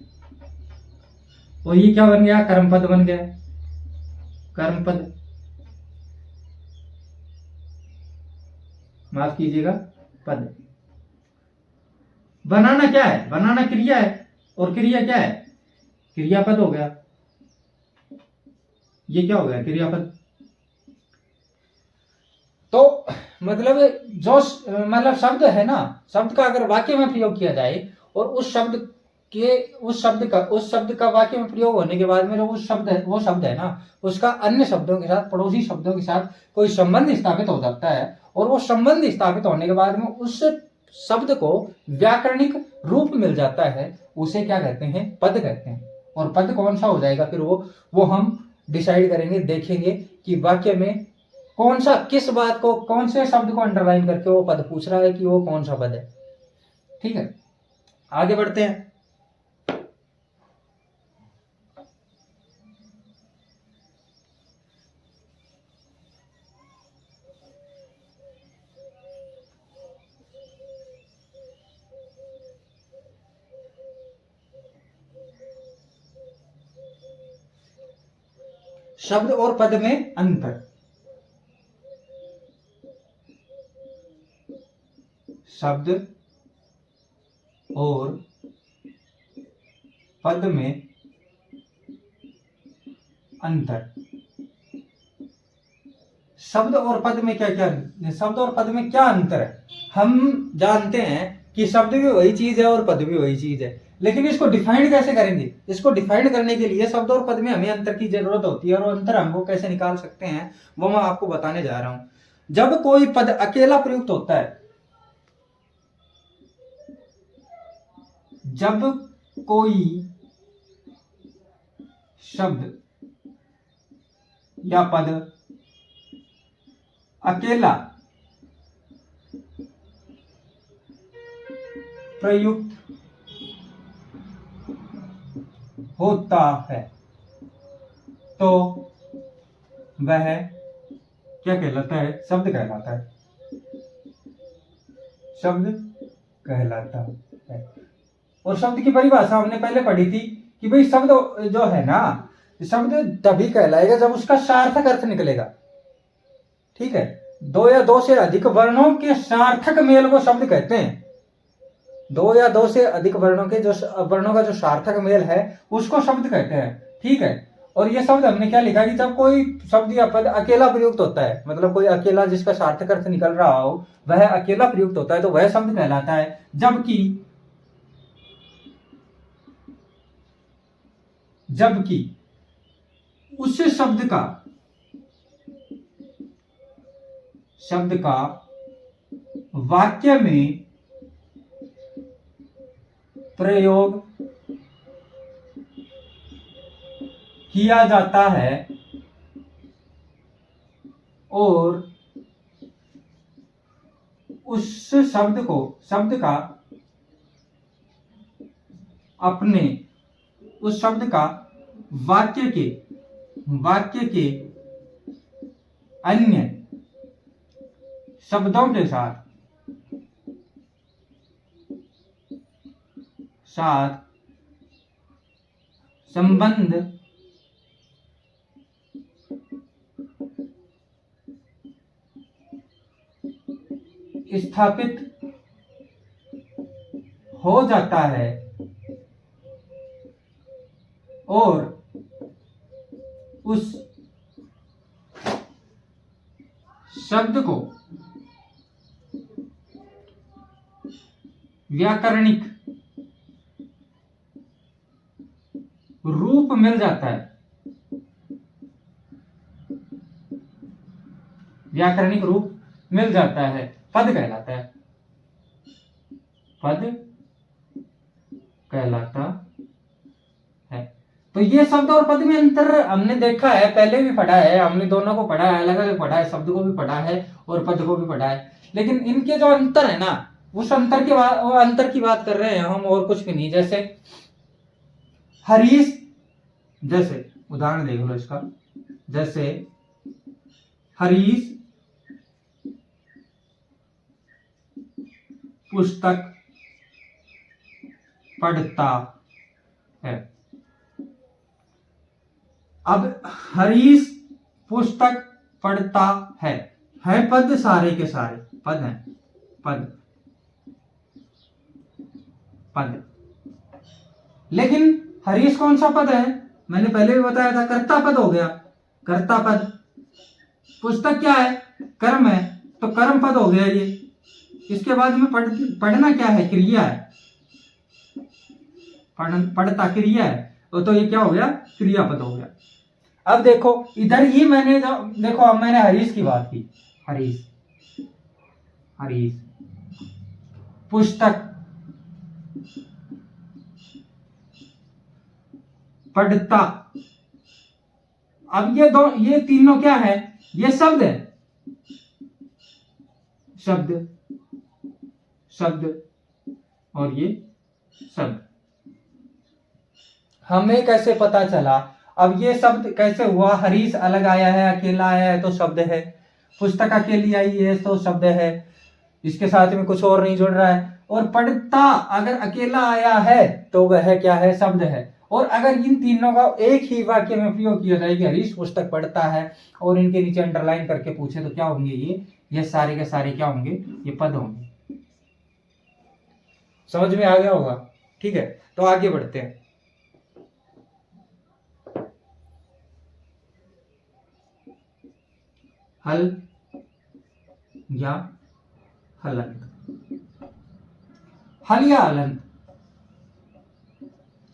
और ये क्या बन गया? कर्म पद बन गया, कर्म पद, माफ कीजिएगा, पद। बनाना क्या है? बनाना क्रिया है, और क्रिया क्या है? क्रियापद हो गया। ये क्या हो गया? क्रियापद। तो मतलब जो मतलब शब्द है ना, शब्द का अगर वाक्य में प्रयोग किया जाए, और उस शब्द का वाक्य में प्रयोग होने के बाद में जो उस शब्द है, वो शब्द है ना, उसका अन्य शब्दों के साथ, पड़ोसी शब्दों के साथ कोई संबंध स्थापित हो जाता है, और वो संबंध स्थापित होने के बाद में उस शब्द को व्याकरणिक रूप मिल जाता है, उसे क्या कहते हैं? पद कहते हैं। और पद कौन सा हो जाएगा फिर वो हम डिसाइड करेंगे, देखेंगे कि वाक्य में कौन सा, किस बात को, कौन से शब्द को अंडरलाइन करके वो पद पूछ रहा है कि वो कौन सा पद है। ठीक है, आगे बढ़ते हैं। शब्द और पद में अंतर। शब्द और पद में अंतर। शब्द और पद में क्या क्या, शब्द और पद में क्या अंतर है? हम जानते हैं कि शब्द भी वही चीज है और पद भी वही चीज है, लेकिन इसको डिफाइंड कैसे करेंगे? इसको डिफाइंड करने के लिए शब्द और पद में हमें अंतर की जरूरत होती है, और अंतर हमको कैसे निकाल सकते हैं वो मैं आपको बताने जा रहा हूं। जब कोई पद अकेला प्रयुक्त होता है, जब कोई शब्द या पद अकेला प्रयुक्त होता है, तो वह क्या कहलाता है? शब्द कहलाता है। शब्द कहलाता है। और शब्द की परिभाषा हमने पहले पढ़ी थी कि भाई शब्द जो है ना, शब्द तभी कहलाएगा जब उसका सार्थक अर्थ निकलेगा। ठीक है, दो या दो से अधिक वर्णों के सार्थक मेल को शब्द कहते हैं। दो या दो से अधिक वर्णों का जो सार्थक मेल है उसको शब्द कहते हैं। ठीक है, और ये शब्द हमने क्या लिखा कि जब कोई शब्द या पद अकेला प्रयुक्त होता है, मतलब कोई अकेला जिसका सार्थक अर्थ निकल रहा हो वह अकेला प्रयुक्त होता है, तो वह शब्द कहलाता है। जबकि उस शब्द का वाक्य में प्रयोग किया जाता है और उस शब्द का वाक्य के अन्य शब्दों के साथ संबंध स्थापित हो जाता है और उस शब्द को व्याकरणिक रूप मिल जाता है। व्याकरणिक रूप मिल जाता है, पद कहलाता है। पद कहलाता है। तो ये शब्द और पद में अंतर हमने देखा है, पहले भी पढ़ा है, हमने दोनों को पढ़ा है, अलग अलग पढ़ा है, शब्द को भी पढ़ा है और पद को भी पढ़ा है। लेकिन इनके जो अंतर है ना, उस अंतर की बात कर रहे हैं हम, और कुछ भी नहीं। जैसे हरीश, जैसे उदाहरण देख लो इसका, जैसे हरीश पुस्तक पढ़ता है। अब हरीश पुस्तक पढ़ता है पद, सारे के सारे पद हैं, पद। लेकिन हरीश कौन सा पद है? मैंने पहले भी बताया था, कर्ता पद हो गया, कर्ता पद। पुस्तक क्या है? कर्म है, तो कर्म पद हो गया ये। इसके बाद में पढ़ना क्या है? क्रिया है। पढ़ता क्रिया है, तो ये क्या हो गया? क्रियापद हो गया। अब देखो इधर ही मैंने देखो, अब मैंने हरीश की बात की, हरीश पुस्तक पढ़ता। अब ये तीनों क्या है? ये शब्द है, शब्द और ये शब्द। हमें कैसे पता चला? अब ये शब्द कैसे हुआ? हरीश अलग आया है, अकेला आया है तो शब्द है। पुस्तक अकेली आई है तो शब्द है, इसके साथ में कुछ और नहीं जुड़ रहा है। और पढ़ता अगर अकेला आया है तो वह क्या है? शब्द है। और अगर इन तीनों का एक ही वाक्य में प्रयोग किया जाए कि हरीश पुस्तक पढ़ता है, और इनके नीचे अंडरलाइन करके पूछे, तो क्या होंगे? ये सारे के सारे क्या होंगे? ये पद होंगे। समझ में आ गया होगा? ठीक है, तो आगे बढ़ते हैं। हल या हलंत। हल या हलंत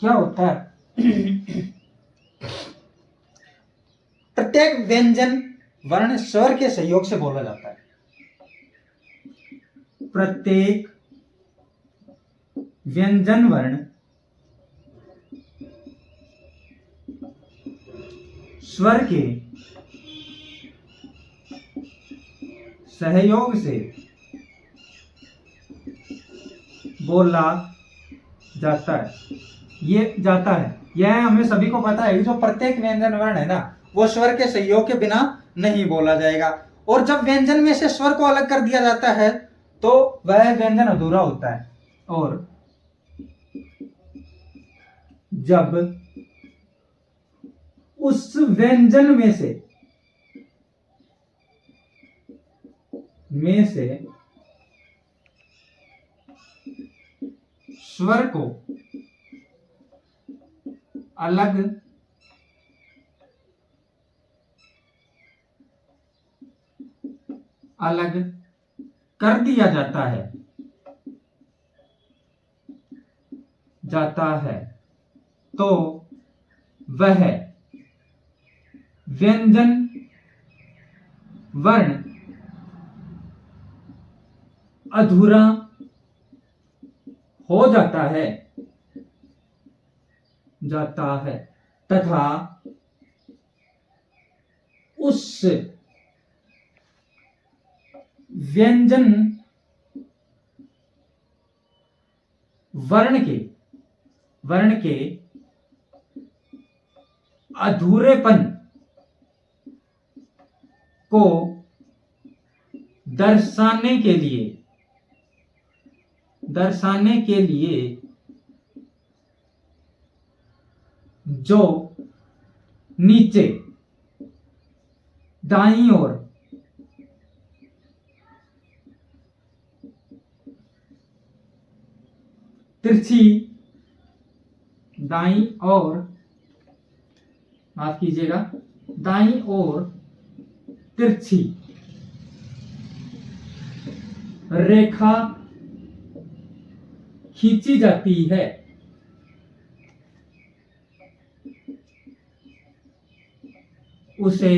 क्या होता है? प्रत्येक व्यंजन वर्ण स्वर के सहयोग से बोला जाता है। प्रत्येक व्यंजन वर्ण स्वर के सहयोग से बोला जाता है। यह हमें सभी को पता है, जो प्रत्येक व्यंजन वर्ण है ना, वो स्वर के सहयोग के बिना नहीं बोला जाएगा। और जब व्यंजन में से स्वर को अलग कर दिया जाता है तो वह व्यंजन अधूरा होता है। और जब उस व्यंजन में से स्वर को अलग कर दिया जाता है तो वह व्यंजन वर्ण अधूरा हो जाता है तथा उस व्यंजन वर्ण के अधूरेपन को दर्शाने के लिए जो नीचे दाईं ओर तिरछी, दाईं ओर, माफ कीजिएगा, दाईं ओर तिरछी रेखा खींची जाती है, उसे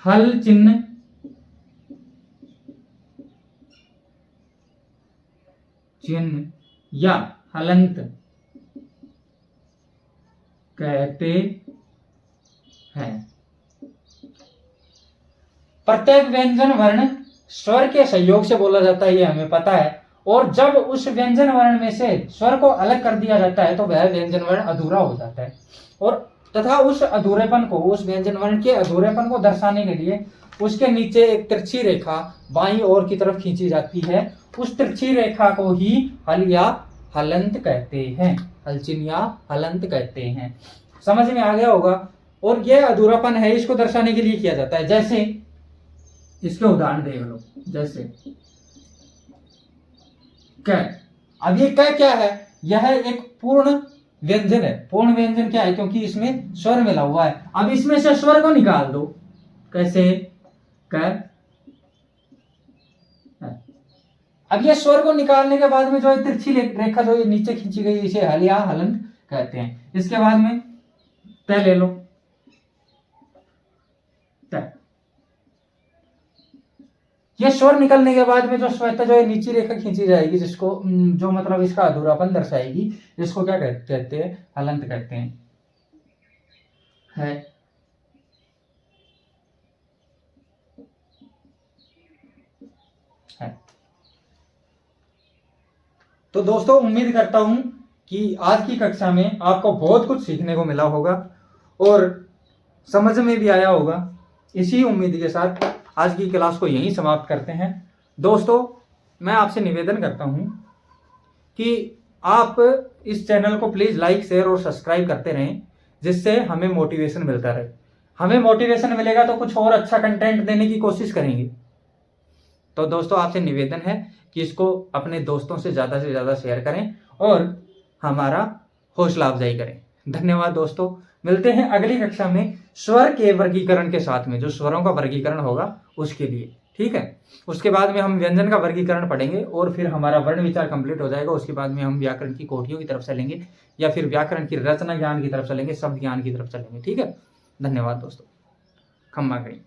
हल चिन्ह या हलंत कहते हैं। प्रत्येक व्यंजन वर्ण स्वर के सहयोग से बोला जाता है, ये हमें पता है। और जब उस व्यंजन वर्ण में से स्वर को अलग कर दिया जाता है तो वह व्यंजन वर्ण अधूरा हो जाता है। और तथा उस अधूरेपन को, उस व्यंजन वर्ण के अधूरेपन को दर्शाने के लिए उसके नीचे एक तिरछी रेखा बाईं ओर की तरफ खींची जाती है। उस तिरछी रेखा को ही हल या हलंत कहते हैं, हलचिन या हलंत कहते हैं। समझ में आ गया होगा। और यह अधूरापन है, इसको दर्शाने के लिए किया जाता है। जैसे इसके उदाहरण देख लो, जैसे क। अब ये क क्या है? यह एक पूर्ण व्यंजन है। पूर्ण व्यंजन क्या है? क्योंकि इसमें स्वर मिला हुआ है। अब इसमें से स्वर को निकाल दो। कैसे? क। अब ये स्वर को निकालने के बाद में जो है तिरछी रेखा जो नीचे खींची गई, इसे हल या हलंत कहते हैं। इसके बाद में त ले लो, त। ये स्वर निकलने के बाद में जो स्वतः जो है नीची रेखा खींची जाएगी, जिसको जो मतलब इसका अधूरापन दर्शाएगी, इसको क्या कहते हैं? हलंत कहते हैं। है तो दोस्तों, उम्मीद करता हूं कि आज की कक्षा में आपको बहुत कुछ सीखने को मिला होगा और समझ में भी आया होगा। इसी उम्मीद के साथ आज की क्लास को यहीं समाप्त करते हैं। दोस्तों, मैं आपसे निवेदन करता हूं कि आप इस चैनल को प्लीज़ लाइक, शेयर और सब्सक्राइब करते रहें, जिससे हमें मोटिवेशन मिलता रहे। हमें मोटिवेशन मिलेगा तो कुछ और अच्छा कंटेंट देने की कोशिश करेंगे। तो दोस्तों, आपसे निवेदन है कि इसको अपने दोस्तों से ज़्यादा शेयर करें और हमारा हौसला अफजाई करें। धन्यवाद दोस्तों। मिलते हैं अगली कक्षा में स्वर के वर्गीकरण के साथ में, जो स्वरों का वर्गीकरण होगा उसके लिए। ठीक है। उसके बाद में हम व्यंजन का वर्गीकरण पढ़ेंगे और फिर हमारा वर्ण विचार कंप्लीट हो जाएगा। उसके बाद में हम व्याकरण की कोटियों की तरफ चलेंगे या फिर व्याकरण की रचना ज्ञान की तरफ चलेंगे, शब्द ज्ञान की तरफ चलेंगे। ठीक है। धन्यवाद दोस्तों। खम्मा गई।